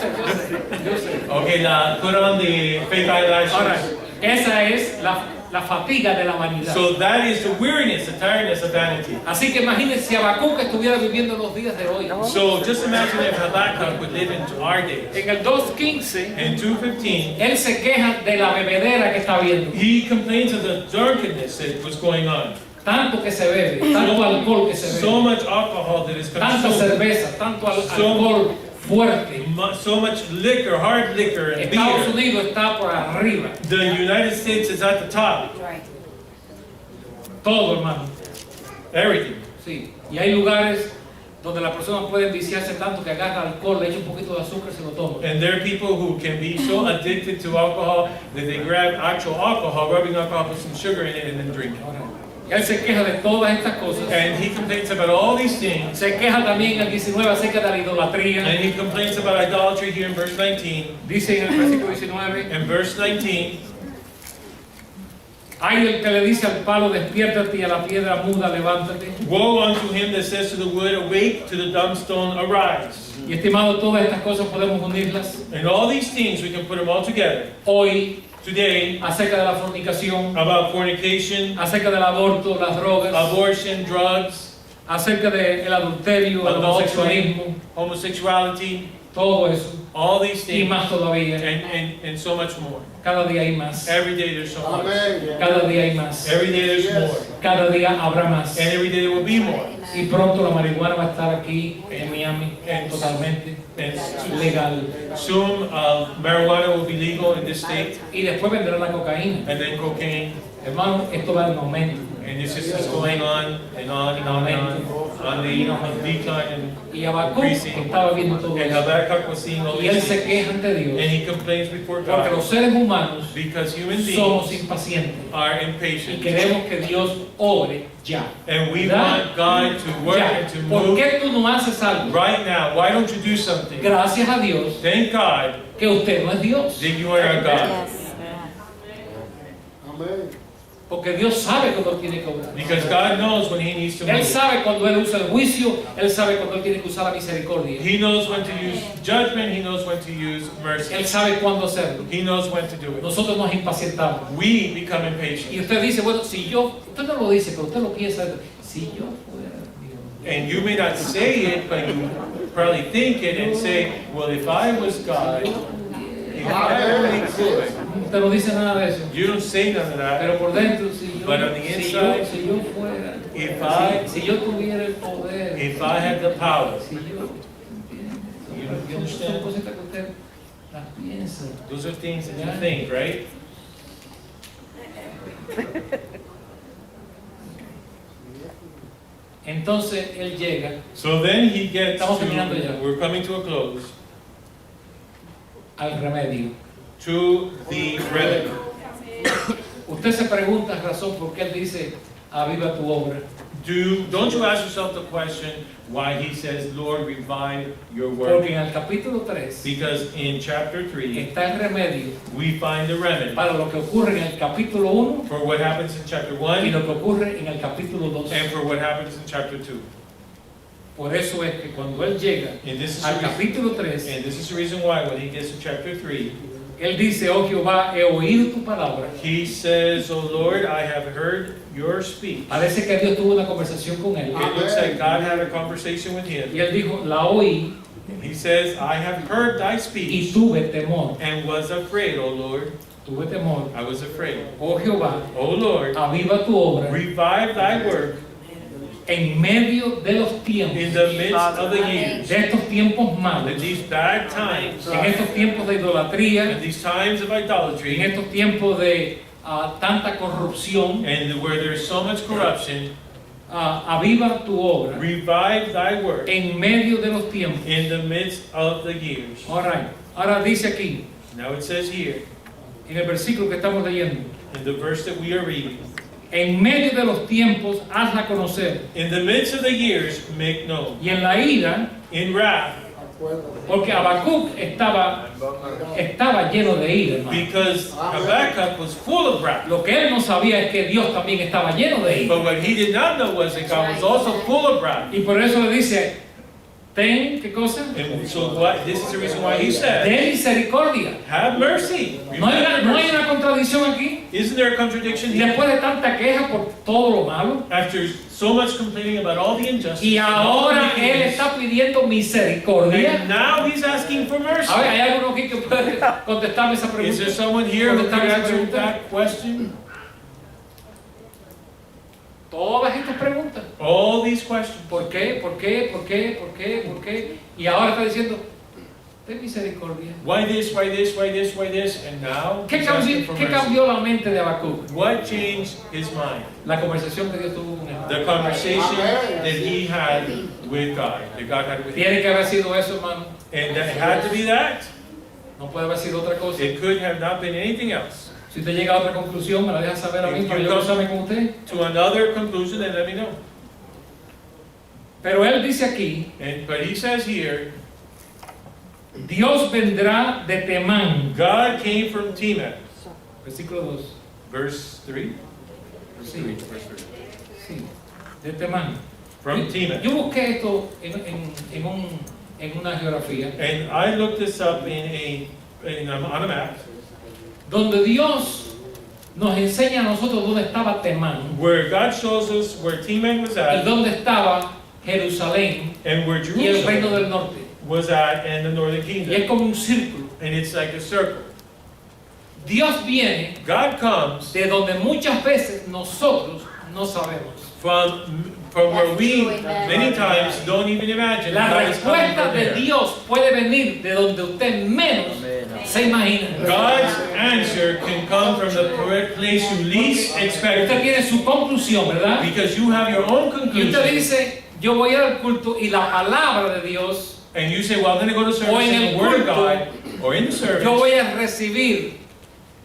A: sé.
B: okay, put on the fake eyelashes.
A: Ahora, esa es la fatiga de la vanidad.
B: So that is the weariness, the tiredness of vanity.
A: Así que imagínense si Habacuc estuviera viviendo los días de hoy.
B: So just imagine if Habakkuk would live into our days.
A: En el 2:15,
B: In 2:15,
A: él se queja de la bebedera que está viendo.
B: he complains of the drunkenness that was going on.
A: Tanto que se bebe, tanto alcohol que se
B: So
A: bebe,
B: much alcohol that is
A: tanta
B: consumed,
A: cerveza, tanto
B: So-
A: alcohol fuerte.
B: so much liquor, hard liquor and
A: Estados
B: beer.
A: Unidos está por arriba.
B: The United States is at the top.
A: Todo, hermano.
B: Everything.
A: Sí. Y hay lugares donde la persona puede enviciarse tanto que agarra alcohol, le echa un poquito de azúcar y se lo toma.
B: And there are people who can be so addicted to alcohol that they grab actual alcohol, rubbing alcohol, put some sugar in it, and then drink it.
A: Ahora, y él se queja de todas estas cosas.
B: And he complains about all these things.
A: Se queja también en el 19 acerca de la idolatría.
B: And he complains about idolatry here in verse 19.
A: Dice en el versículo 19,
B: In verse 19,
A: hay el que le dice al palo, despiértate, y a la piedra muda, levántate.
B: woe unto him that says to the wood, awake, to the dumb stone, arise.
A: Y estimado, todas estas cosas podemos unirlas
B: And all these things, we can put them all together.
A: hoy
B: Today,
A: acerca de la fornicación,
B: about fornication,
A: acerca del aborto, las drogas,
B: abortion, drugs,
A: acerca del adulterio, el homosexualismo,
B: homosexuality,
A: todo eso
B: all these
A: y
B: things,
A: más todavía.
B: and so much more.
A: Cada día hay más.
B: Every day there's so much.
A: Cada día hay más.
B: Every day there's more.
A: Cada día habrá más.
B: And every day there will be more.
A: Y pronto la marihuana va a estar aquí en Miami totalmente
B: And
A: legal.
B: soon marijuana will be legal in this state,
A: Y después vendrá la cocaína.
B: and then cocaine,
A: Hermano, esto va en aumento.
B: and this just is going on and on and on and on. on the decline,
A: Y Habacuc estaba viendo todo
B: and
A: eso.
B: Habakkuk was seeing all
A: Y él
B: these
A: se
B: things,
A: queja ante Dios.
B: and he complains before
A: Porque
B: God
A: los seres humanos
B: because human
A: somos
B: beings
A: impacientes.
B: are
A: Y
B: impatient,
A: queremos que Dios obre ya.
B: and we
A: ¿Verdad?
B: want God to work
A: Ya.
B: and to
A: ¿Por
B: move
A: qué tú no haces algo?
B: right now. Why don't you do something?
A: Gracias a Dios
B: Thank God
A: que usted no es Dios.
B: that you are a God,
A: Porque Dios sabe cuando tiene que obrar.
B: because God knows when He needs to
A: Él
B: move.
A: sabe cuando Él usa el juicio, Él sabe cuando Él tiene que usar la misericordia.
B: He knows when to use judgment. He knows when to use mercy.
A: Él sabe cuándo hacerlo.
B: He knows when to do it.
A: Nosotros nos impacientamos.
B: We become impatient.
A: Y usted dice, bueno, si yo, usted no lo dice, pero usted lo piensa, si yo fuera Dios.
B: And you may not say it, but you probably think it and say, well, if I was God, if I really could.
A: Usted no dice nada de eso.
B: You don't say none of that.
A: Pero por dentro, si yo,
B: But on the inside,
A: si yo fuera,
B: if
A: si yo tuviera el poder,
B: If I had the power,
A: si yo,
B: you
A: son
B: understand?
A: cositas que usted las piensa.
B: Those are things that you think, right?
A: Entonces él llega
B: So then he gets
A: Estamos terminando ya.
B: we're coming to a close,
A: al remedio.
B: to the remedy.
A: Usted se pregunta razón por qué él dice, aviva tu obra.
B: Don't you ask yourself the question why he says, Lord, revive your work?
A: Porque en el capítulo 3
B: Because in chapter 3,
A: está el remedio
B: we find the remedy
A: para lo que ocurre en el capítulo 1
B: for what happens in chapter
A: y
B: 1
A: lo que ocurre en el capítulo 2.
B: and for what happens in chapter 2.
A: Por eso es que cuando él llega
B: And this is
A: al
B: the reason,
A: capítulo 3,
B: and this is the reason why when he gets to chapter 3,
A: él dice, oh Jehová, he oído tu palabra.
B: he says, "O Lord, I have heard your speech."
A: Parece que Dios tuvo una conversación con él.
B: It looks like God had a conversation with him.
A: Y él dijo, la oí
B: He says, "I have heard thy
A: y
B: speech
A: tuve temor.
B: and was afraid, O Lord.
A: Tuve temor.
B: I was afraid.
A: Oh Jehová,
B: O Lord,
A: aviva tu obra
B: revive thy work
A: en medio de los
B: in
A: tiempos,
B: the midst of the years."
A: de estos tiempos
B: In
A: malos,
B: these bad times,
A: en estos tiempos de idolatría,
B: in these times of
A: en
B: idolatry,
A: estos tiempos de tanta corrupción,
B: and where there's so much corruption,
A: aviva tu obra
B: revive thy work
A: en medio de los tiempos.
B: in the midst of the years.
A: All right. Ahora dice aquí,
B: Now it says here,
A: en el versículo que estamos leyendo,
B: in the verse that we are reading,
A: en medio de los tiempos hazla conocer,
B: in the midst of the years, make known.
A: y en la ira,
B: In wrath,
A: porque Habacuc estaba lleno de ira, hermano.
B: because Habakkuk was full of wrath.
A: Lo que él no sabía es que Dios también estaba lleno de ira.
B: But what he did not know was that God was also full of wrath.
A: Y por eso le dice, ten, ¿qué cosa?
B: And so this is the reason why he said,
A: Ten misericordia.
B: have mercy.
A: No hay una contradicción aquí.
B: Isn't there a contradiction
A: Y
B: here?
A: después de tanta queja por todo lo malo,
B: After so much complaining about all the injustice,
A: y
B: and all the
A: ahora él
B: wickedness,
A: está pidiendo misericordia.
B: and now he's asking for mercy.
A: A ver, ¿hay alguno aquí que puede contestarme esa
B: Is
A: pregunta?
B: there someone here who can
A: Contestarme esa
B: answer
A: pregunta.
B: that question?
A: Todas estas preguntas.
B: All these questions.
A: ¿Por qué? ¿Por qué? ¿Por qué? ¿Por qué? ¿Por qué? Y ahora está diciendo, ten misericordia.
B: Why this, why this, why this, why this? And now
A: ¿Qué
B: he's asking for
A: qué
B: mercy.
A: cambió la mente de Habacuc?
B: What changed his mind?
A: La conversación que Dios tuvo con él.
B: The conversation that he had with God, that God had with him.
A: Tiene que haber sido eso, hermano.
B: And that had to be that.
A: No puede haber sido otra cosa.
B: It could have not been anything else.
A: Si usted llega a otra conclusión, me la deja saber a mí,
B: If
A: pero
B: you
A: yo lo
B: come-
A: sabe con usted.
B: To another conclusion, then let me know.
A: Pero él dice aquí,
B: But he says here,
A: Dios vendrá de Temán.
B: God came from Teman.
A: Versículo 2.
B: Verse 3? Verse
A: Sí.
B: 3, verse 3.
A: Sí, de Temán.
B: From Teman.
A: Yo busqué esto en una geografía,
B: And I looked this up on a map,
A: donde Dios nos enseña a nosotros dónde estaba Temán
B: where God shows us where Teman was
A: y
B: at,
A: dónde estaba Jerusalén
B: and where
A: y el reino
B: Jerusalem
A: del norte.
B: was at, and the northern
A: Y es
B: kingdom.
A: como un círculo.
B: And it's like a circle.
A: Dios viene
B: God comes
A: de donde muchas veces nosotros no sabemos.
B: from where we many times don't even imagine.
A: La
B: God is coming
A: respuesta
B: from
A: de
B: there.
A: Dios puede venir de donde usted menos se imagina.
B: God's answer can come from the place you least
A: Usted
B: expect it,
A: tiene su conclusión, ¿verdad?
B: because you have your own
A: Y usted
B: conclusion.
A: dice, yo voy a ir al culto y la palabra de Dios,
B: and you say, well, I'm going to go to service
A: O en
B: and
A: el
B: the Word of
A: culto,
B: God, or in the service,
A: yo voy a recibir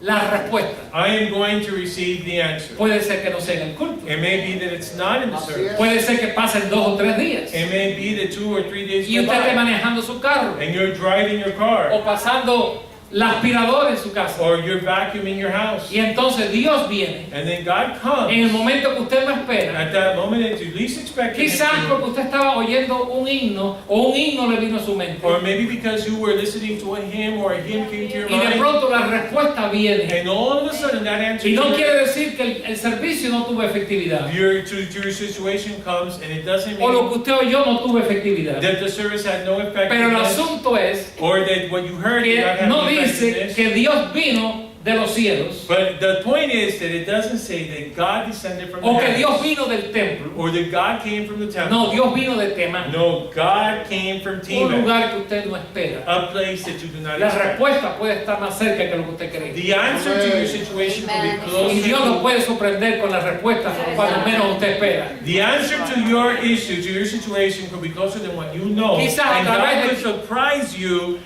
A: la respuesta.
B: I am going to receive the answer.
A: Puede ser que no sea en el culto.
B: It may be that it's not in the service.
A: Puede ser que pasen 2 o 3 días.
B: It may be that 2 or 3 days
A: Y
B: go
A: usted esté
B: by,
A: manejando su carro.
B: and you're driving your car,
A: O pasando la aspiradora en su casa.
B: or you're vacuuming your house,
A: Y entonces Dios viene
B: and then God comes
A: en el momento que usted no espera.
B: at that moment that you least expect it,
A: Quizás porque usted estaba oyendo un himno o un himno le vino a su mente.
B: or maybe because you were listening to a hymn or a hymn came to your
A: Y de
B: mind,
A: pronto la respuesta viene.
B: and all of a sudden that answer
A: Y no
B: to
A: quiere decir que el servicio no tuvo efectividad.
B: your situation comes, and it doesn't
A: O lo
B: mean
A: que usted oyó no tuvo efectividad.
B: that the service had no effect,
A: Pero el asunto es
B: or that what you heard did not
A: que
B: have
A: no
B: any
A: dice
B: effectiveness.
A: que Dios vino de los cielos
B: But the point is that it doesn't say that God descended from the
A: o que Dios
B: heavens,
A: vino del templo.
B: or that God came from the temple.
A: No, Dios vino de Temán.
B: No, God came from
A: Un
B: Teman,
A: lugar que usted no espera.
B: a place that you do not
A: La
B: expect.
A: respuesta puede estar más cerca que lo que usted cree.
B: The answer to your situation will be
A: Y
B: closer.
A: Dios lo puede sorprender con la respuesta cuando menos usted espera.
B: The answer to your issue, to your situation, could be closer than what you know.
A: Quizás a
B: And God
A: través de-
B: could surprise you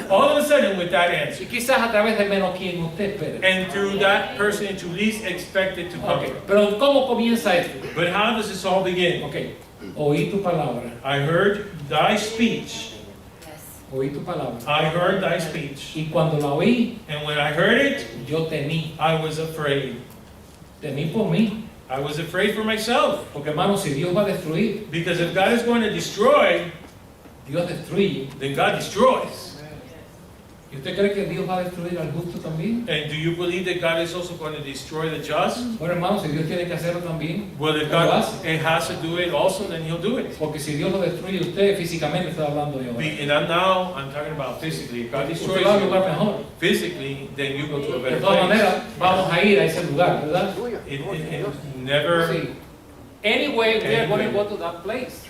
B: all of a sudden with that answer.
A: Y quizás a través de menos quien usted espera.
B: And through that person that you least expect it to come.
A: Ok, pero ¿cómo comienza esto?
B: But how does this all begin?
A: Ok, oí tu palabra,
B: I heard thy speech.
A: oí tu palabra.
B: I heard thy speech.
A: Y cuando la oí,
B: And when I heard it,
A: yo temí.
B: I was afraid.
A: Temí por mí.
B: I was afraid for myself.
A: Porque hermano, si Dios va a destruir,
B: Because if God is going to destroy,
A: Dios destruye.
B: then God destroys.
A: ¿Y usted cree que Dios va a destruir al justo también?
B: And do you believe that God is also going to destroy the just?
A: Bueno hermano, si Dios tiene que hacerlo también,
B: Well, if
A: Él lo
B: God
A: hace.
B: has to do it also, then He'll do it.
A: Porque si Dios lo destruye, usted físicamente está hablando de ahora.
B: And I'm talking about physically. If God
A: Usted
B: destroys
A: va a un lugar
B: you
A: mejor.
B: physically, then you go to a
A: De
B: better
A: todas
B: place.
A: maneras, vamos a ir a ese lugar, ¿verdad?
B: It never.
A: Sí. Anyway, we are going to go to that place.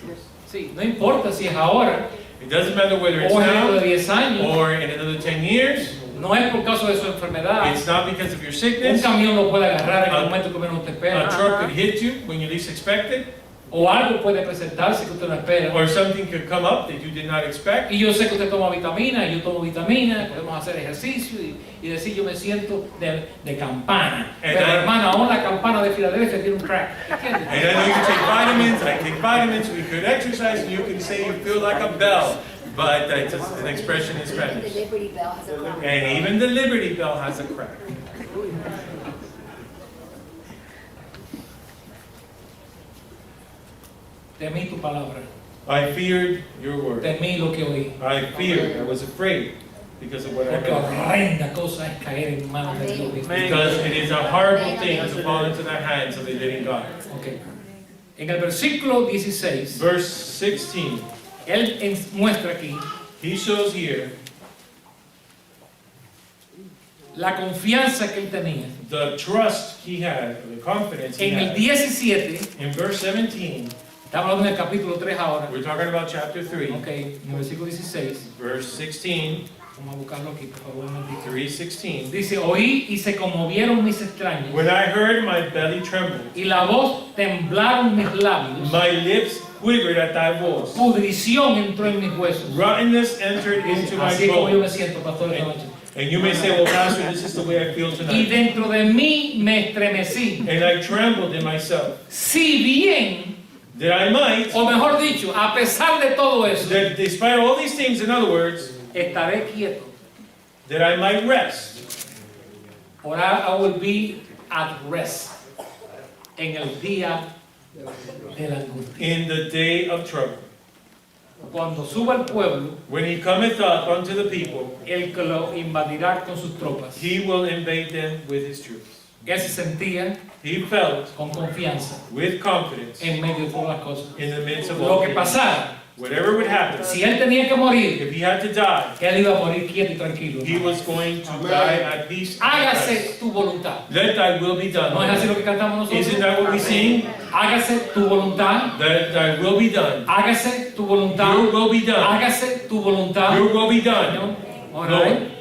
A: Sí, no importa si es ahora
B: It doesn't matter whether it's
A: o dentro de
B: now
A: 10 años.
B: or in another 10 years.
A: No es por causa de su enfermedad.
B: It's not because of your
A: Un
B: sickness.
A: camión lo puede agarrar en el momento que menos usted
B: A
A: espera.
B: truck could hit you when you least expect it,
A: O algo puede presentarse que usted no espera.
B: or something could come up that you did not expect.
A: Y yo sé que usted toma vitamina, yo tomo vitamina, podemos hacer ejercicio y decir yo me siento de campana. Pero hermano, aún la campana de Filadelfia tiene un crack. ¿Entiende?
B: And I know you take vitamins, I take vitamins, we could exercise, and you can say you feel like a bell. But that's just an expression in
E: The
B: Spanish.
E: Liberty Bell has a crack.
B: And even the Liberty Bell has a crack.
A: Temí tu palabra,
B: I feared your word.
A: temí lo que oí.
B: I feared, I was afraid because of what I
A: Porque
B: heard.
A: horrenda cosa es caer en manos de Dios mismo.
B: Because it is a horrible thing to fall into the hands of the living God.
A: Ok. En el versículo 16,
B: Verse 16,
A: él muestra aquí
B: he shows here
A: la confianza que él tenía.
B: the trust he had, the confidence he
A: En el
B: had.
A: 17,
B: In verse 17,
A: estamos hablando en el capítulo 3 ahora.
B: we're talking about chapter 3,
A: Ok, en el versículo 16,
B: verse 16,
A: vamos a buscarlo aquí, por favor, un momentito.
B: 3:16.
A: Dice, oí y se conmovieron mis extraños,
B: When I heard, my belly trembled,
A: y la voz temblaron mis labios,
B: my lips quivered at thy voice.
A: pudrición entró en mis huesos.
B: Rottenness entered into my
A: Así es como yo me
B: bones.
A: siento, pastor, esta noche.
B: And you may say, well, Pastor, this is the way I feel
A: Y
B: tonight.
A: dentro de mí me estremecí.
B: And I trembled in myself,
A: Si bien,
B: that I might,
A: o mejor dicho, a pesar de todo eso,
B: that despite all these things, in other words,
A: estaré quieto.
B: that I might rest.
A: Or I will be at rest en el día de la angustia.
B: In the day of trouble.
A: Cuando suba el pueblo,
B: When he cometh up unto the people,
A: el que lo invadirá con sus tropas.
B: he will invade them with his troops.
A: Él se sentía
B: He felt
A: con confianza
B: with confidence
A: en medio de todas las cosas.
B: in the midst of
A: Lo
B: all
A: que
B: things.
A: pasara,
B: Whatever would happen,
A: si él tenía que morir,
B: if he had to die,
A: él iba a morir quieto y tranquilo.
B: he was going to die at peace.
A: Hágase tu voluntad.
B: Let thy will be done.
A: ¿No es así lo que cantamos nosotros?
B: Isn't that what we sing?
A: Hágase tu voluntad.
B: That thy will be done.
A: Hágase tu voluntad.
B: Your will be done.
A: Hágase tu voluntad.
B: Your will be done.
A: ¿No?
B: Lord.
A: Alright.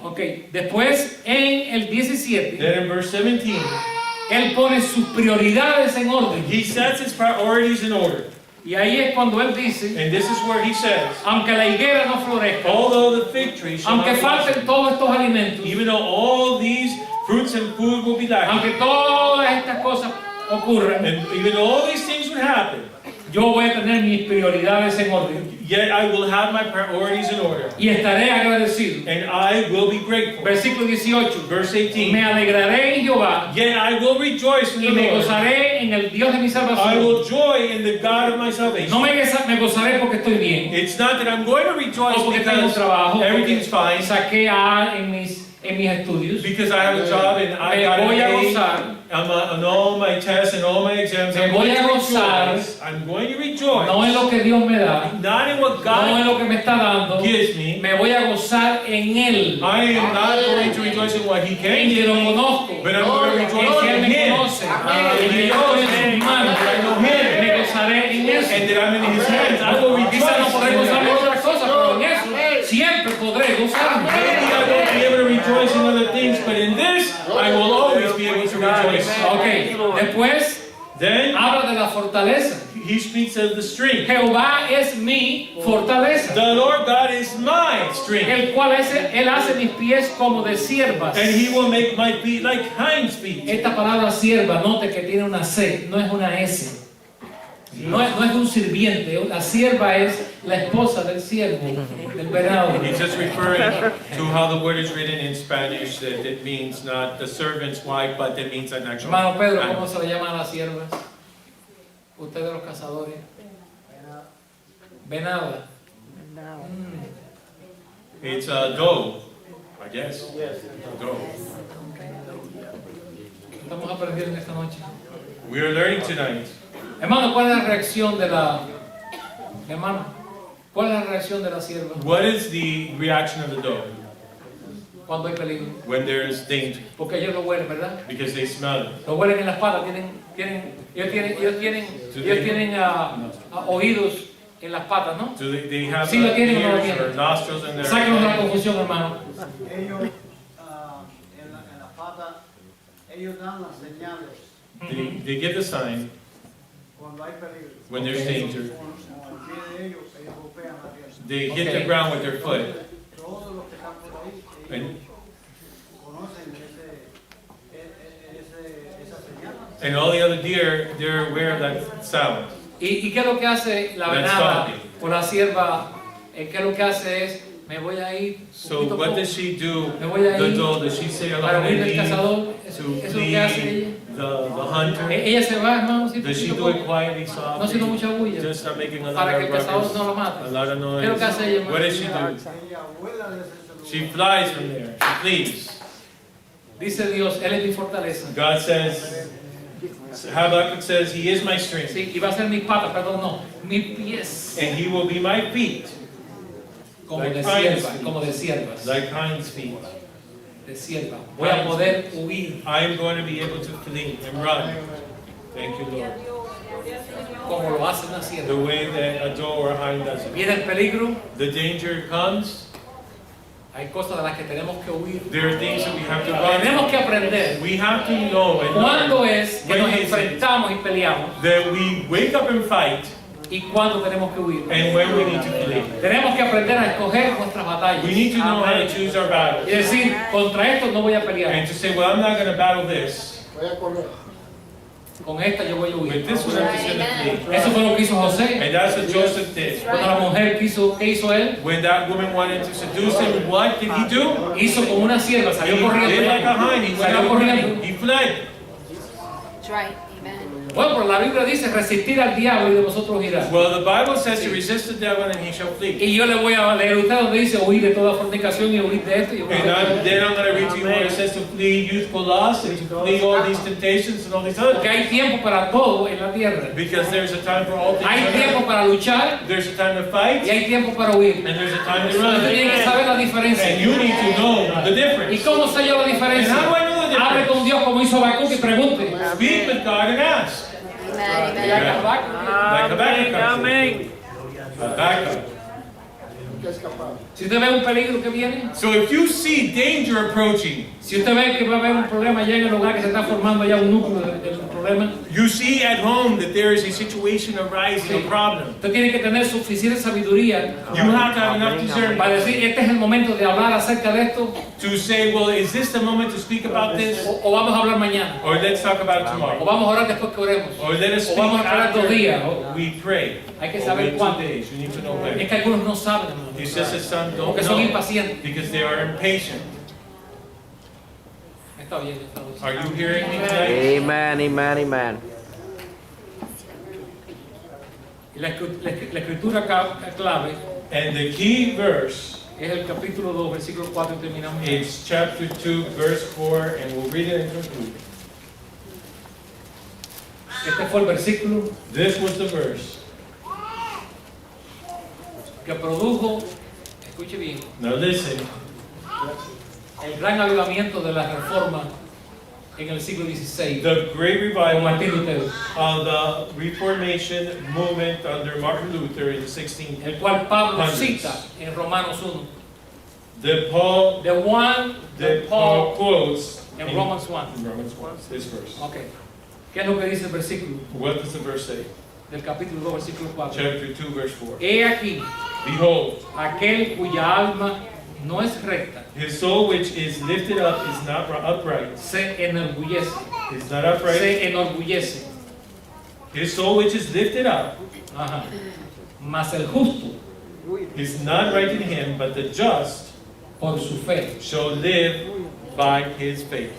A: Ok, después en el 17,
B: Then in verse 17,
A: él pone sus prioridades en orden.
B: he sets his priorities in order.
A: Y ahí es cuando él dice,
B: And this is where he says,
A: aunque la higuera no florezca,
B: although the fig tree shall
A: aunque
B: not blossom,
A: falten todos estos alimentos,
B: even though all these fruits and food will be lacking,
A: aunque todas estas cosas ocurran,
B: and even though all these things would happen,
A: yo voy a tener mis prioridades en orden
B: yet I will have my priorities in order,
A: y estaré agradecido.
B: and I will be grateful.
A: Versículo 18.
B: Verse
A: Me
B: 18,
A: alegraré en Jehová
B: yet I will rejoice in
A: y
B: the
A: me
B: Lord.
A: gozaré en el Dios de mi
B: I
A: salvación.
B: will joy in the God of my
A: No
B: salvation.
A: me gozaré porque estoy bien,
B: It's not that I'm going to rejoice
A: o porque tengo un
B: because
A: trabajo,
B: everything's
A: porque
B: fine,
A: saqué A en mis estudios.
B: because I have a job and I
A: Me
B: got an
A: voy a
B: A
A: gozar,
B: on all my tests and all my exams.
A: Me
B: I'm
A: voy
B: going
A: a
B: to
A: gozar,
B: rejoice. I'm going to rejoice.
A: no en lo que Dios me da,
B: Not in what
A: no en
B: God
A: lo que me está dando,
B: gives me.
A: me voy a gozar en Él,
B: I am not going to rejoice in what He can
A: en que
B: give
A: lo
B: me,
A: conozco,
B: but I'm going to
A: en que
B: rejoice
A: Él
B: in
A: me
B: Him.
A: conoce, en que yo estoy en sus manos, me gozaré en eso.
B: And that I'm in His hands. I will rejoice.
A: Quizá no podré
B: in
A: gozarme
B: that.
A: en otras cosas, pero en eso siempre podré gozarme.
B: Maybe I won't be able to rejoice in other things, but in this, I will always be able to rejoice.
A: Ok, después
B: Then
A: habla de la fortaleza.
B: He speaks of the strength.
A: Jehová es mi fortaleza,
B: The Lord God is my strength,
A: el cual Él hace mis pies como de siervas.
B: and He will make my feet like hinds feet.
A: Esta palabra sierva, note que tiene una C, no es una S. No es un sirviente, la sierva es la esposa del siervo, del venado.
B: He's just referring to how the word is written in Spanish, that it means not the servant's wife, but it means an actual.
A: Hermano Pedro, ¿cómo se le llama a las siervas? Ustedes los cazadores. Venada.
B: It's a doe, I guess. Doe.
A: Estamos aprendiendo esta noche.
B: We are learning tonight.
A: Hermano, ¿cuál es la reacción de la... Hermano, ¿cuál es la reacción de la sierva
B: What is the reaction of the doe
A: cuando hay peligro?
B: when there is danger?
A: Porque ellos lo huelen, ¿verdad?
B: Because they smell it.
A: Lo huelen en las patas, ellos tienen oídos en las patas, ¿no?
B: Do they have
A: Sí, lo tienen o no lo
B: ears or
A: tienen.
B: nostrils in their
A: Sáquenos de la confusión, hermano.
E: Ellos en la pata, ellos dan las señales
B: They give the sign
E: cuando hay peligro.
B: when there's danger.
E: Con el pie de ellos, ellos golpean la tierra.
B: They hit
A: Okay.
B: the ground with their foot.
E: Todos los que están por ahí,
B: And,
E: ellos conocen esa señal.
B: and all the other deer, they're aware of that sound.
A: ¿Y qué es lo que hace la
B: That's
A: venada
B: stopping.
A: o la sierva? ¿Qué es lo que hace es, me voy a ir
B: So
A: poquito a
B: what
A: poco
B: does she do?
A: Me voy a
B: The
A: ir
B: doe, does she say
A: para
B: along
A: huir
B: and
A: del cazador? Eso
B: to
A: es lo que hace
B: flee
A: ella.
B: the hunter?
A: Ella se va, hermano, sí,
B: Does she
A: poquito
B: do
A: a
B: it
A: poco,
B: quietly,
A: no haciendo
B: softly?
A: mucha bulla,
B: Just not making a lot
A: para que
B: of
A: el cazador
B: ruckus,
A: no lo
B: a
A: mate.
B: lot of
A: ¿Qué es lo que hace ella,
B: noise. What does she do?
E: Ella vuela desde ese lugar.
B: She flies from there. She flees.
A: Dice Dios, Él es mi fortaleza.
B: God says, Habakkuk says, He is my strength,
A: Sí, y va a ser mis patas, perdón, no, mis pies,
B: and He will be my feet,
A: como
B: like
A: de
B: hinds
A: sierva,
B: feet.
A: como de siervas,
B: like hinds feet.
A: de sierva. Voy a poder huir
B: I am going to be able to flee and run. Thank you, Lord.
A: como lo hace una
B: The
A: sierva.
B: way that a doe or a hind does it.
A: Viene el peligro,
B: The danger comes.
A: hay cosas de las que tenemos que huir.
B: There are things that we have to run.
A: Tenemos que aprender
B: We have to know and
A: cuándo
B: learn
A: es que nos
B: when is it
A: enfrentamos y peleamos
B: that we wake up and fight
A: y cuándo tenemos que huir.
B: and when we need to flee.
A: Tenemos que aprender a escoger nuestras batallas
B: We need to know how to choose our battles.
A: y decir, contra esto no voy a pelear,
B: And to say, well, I'm not going to battle this.
A: con esta yo voy a
B: With
A: huir.
B: this one, I'm just going to flee.
A: Eso fue lo que hizo José.
B: And that's what Joseph did.
A: Cuando la mujer quiso, ¿qué hizo él?
B: When that woman wanted to seduce him, what did he do?
A: Hizo como una sierva,
B: He
A: salió
B: did like a
A: corriendo.
B: hind. He went
A: Salió
B: out
A: corriendo.
B: running. He fled.
D: That's right. Amen.
A: Bueno, pero la Biblia dice resistir al diablo y de vosotros irá.
B: Well, the Bible says to resist the devil and he shall flee.
A: Y yo le voy a leer a usted donde dice huir de toda fornicación y huir de esto y huir de
B: And
A: esto.
B: then I'm going to read to you where it says to flee youthful lust and to flee all these temptations and all these
A: Porque
B: other.
A: hay tiempo para todo en la tierra.
B: Because there's a time for all
A: Hay
B: things.
A: tiempo para luchar
B: There's a time to
A: y
B: fight
A: hay tiempo para huir.
B: and there's a time to
A: Usted tiene que
B: run.
A: saber la diferencia.
B: And you need to know the
A: ¿Y
B: difference.
A: cómo sé yo la diferencia?
B: And how do I know the difference?
A: Hable con Dios como hizo Habacuc y pregunte.
B: Speak with God and ask.
D: Amen.
A: Ya
D: Amen.
A: que Habacuc-
B: Like Habakkuk comes in. Habakkuk.
F: que escapar.
A: Si usted ve un peligro que viene,
B: So if you see danger approaching,
A: si usted ve que va a haber un problema ya en el hogar, que se está formando ya un núcleo del problema,
B: you see at home that there is a situation arising, a problem,
A: usted tiene que tener suficiente sabiduría
B: you have to have enough discernment
A: para decir, este es el momento de hablar acerca de esto,
B: to say, well, is this the moment to speak about this?
A: o vamos a hablar mañana,
B: Or let's talk about it
A: o
B: tomorrow.
A: vamos a orar después que oremos.
B: Or let us
A: O
B: speak
A: vamos a esperar 2 días.
B: after we pray.
A: Hay que
B: Or
A: saber
B: wait 2
A: cuándo.
B: days. You need to know
A: Es
B: when.
A: que algunos no saben, hermano,
B: It's just that some don't
A: porque son
B: know
A: impacientes.
B: because they are impatient.
A: Está bien, está bien.
B: Are you hearing me tonight?
G: Amen, amen, amen.
A: Y la escritura clave
B: And the key verse
A: es el capítulo 2, versículo 4 y terminamos.
B: is chapter 2, verse 4, and we'll read it and conclude.
A: Este fue el versículo
B: This was the verse.
A: que produjo, escuche bien,
B: Now listen,
A: el gran avivamiento de la reforma en el siglo XVI
B: the great
A: con
B: revival
A: Martín Lutero,
B: of the Reformation movement under Martin Luther in the 16th.
A: el cual Pablo
B: Hundreds.
A: cita en Romanos 1.
B: The Paul
A: The one
B: that
A: that
B: Paul
A: Paul
B: quotes
A: en Romans 1.
B: in Romans 1, this verse.
A: Ok. ¿Qué es lo que dice el versículo
B: What does the verse say?
A: del capítulo 2, versículo 4?
B: Chapter 2, verse 4.
A: He aquí,
B: Behold,
A: aquel cuya alma no es recta,
B: his soul which is lifted up is not upright.
A: se enorgullece,
B: Is not upright.
A: se enorgullece.
B: His soul which is lifted up
A: Ajá. Mas el justo,
B: is not right in him, but the just
A: por su fe,
B: shall live by his faith.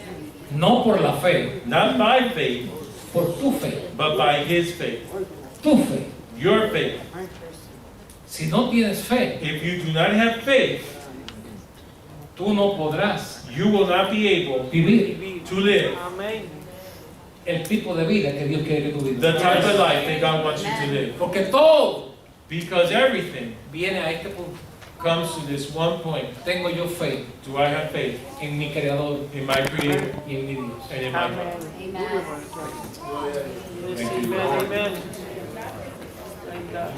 A: no por la fe,
B: Not by faith,
A: por tu fe,
B: but by his faith.
A: tu fe.
B: Your faith.
A: Si no tienes fe,
B: If you do not have faith,
A: tú no podrás
B: you will not be able
A: vivir
B: to live
A: el tipo de vida que Dios quiere que tú
B: the
A: vivas.
B: type of life that God wants you to live.
A: Porque todo
B: Because everything
A: viene a este punto.
B: comes to this one point.
A: Tengo yo fe
B: Do I have faith
A: en mi Creador
B: in my Creator
A: y en mi Dios.
B: and in my God?
D: Amen.
B: Thank you.
E: Amen. Thank God.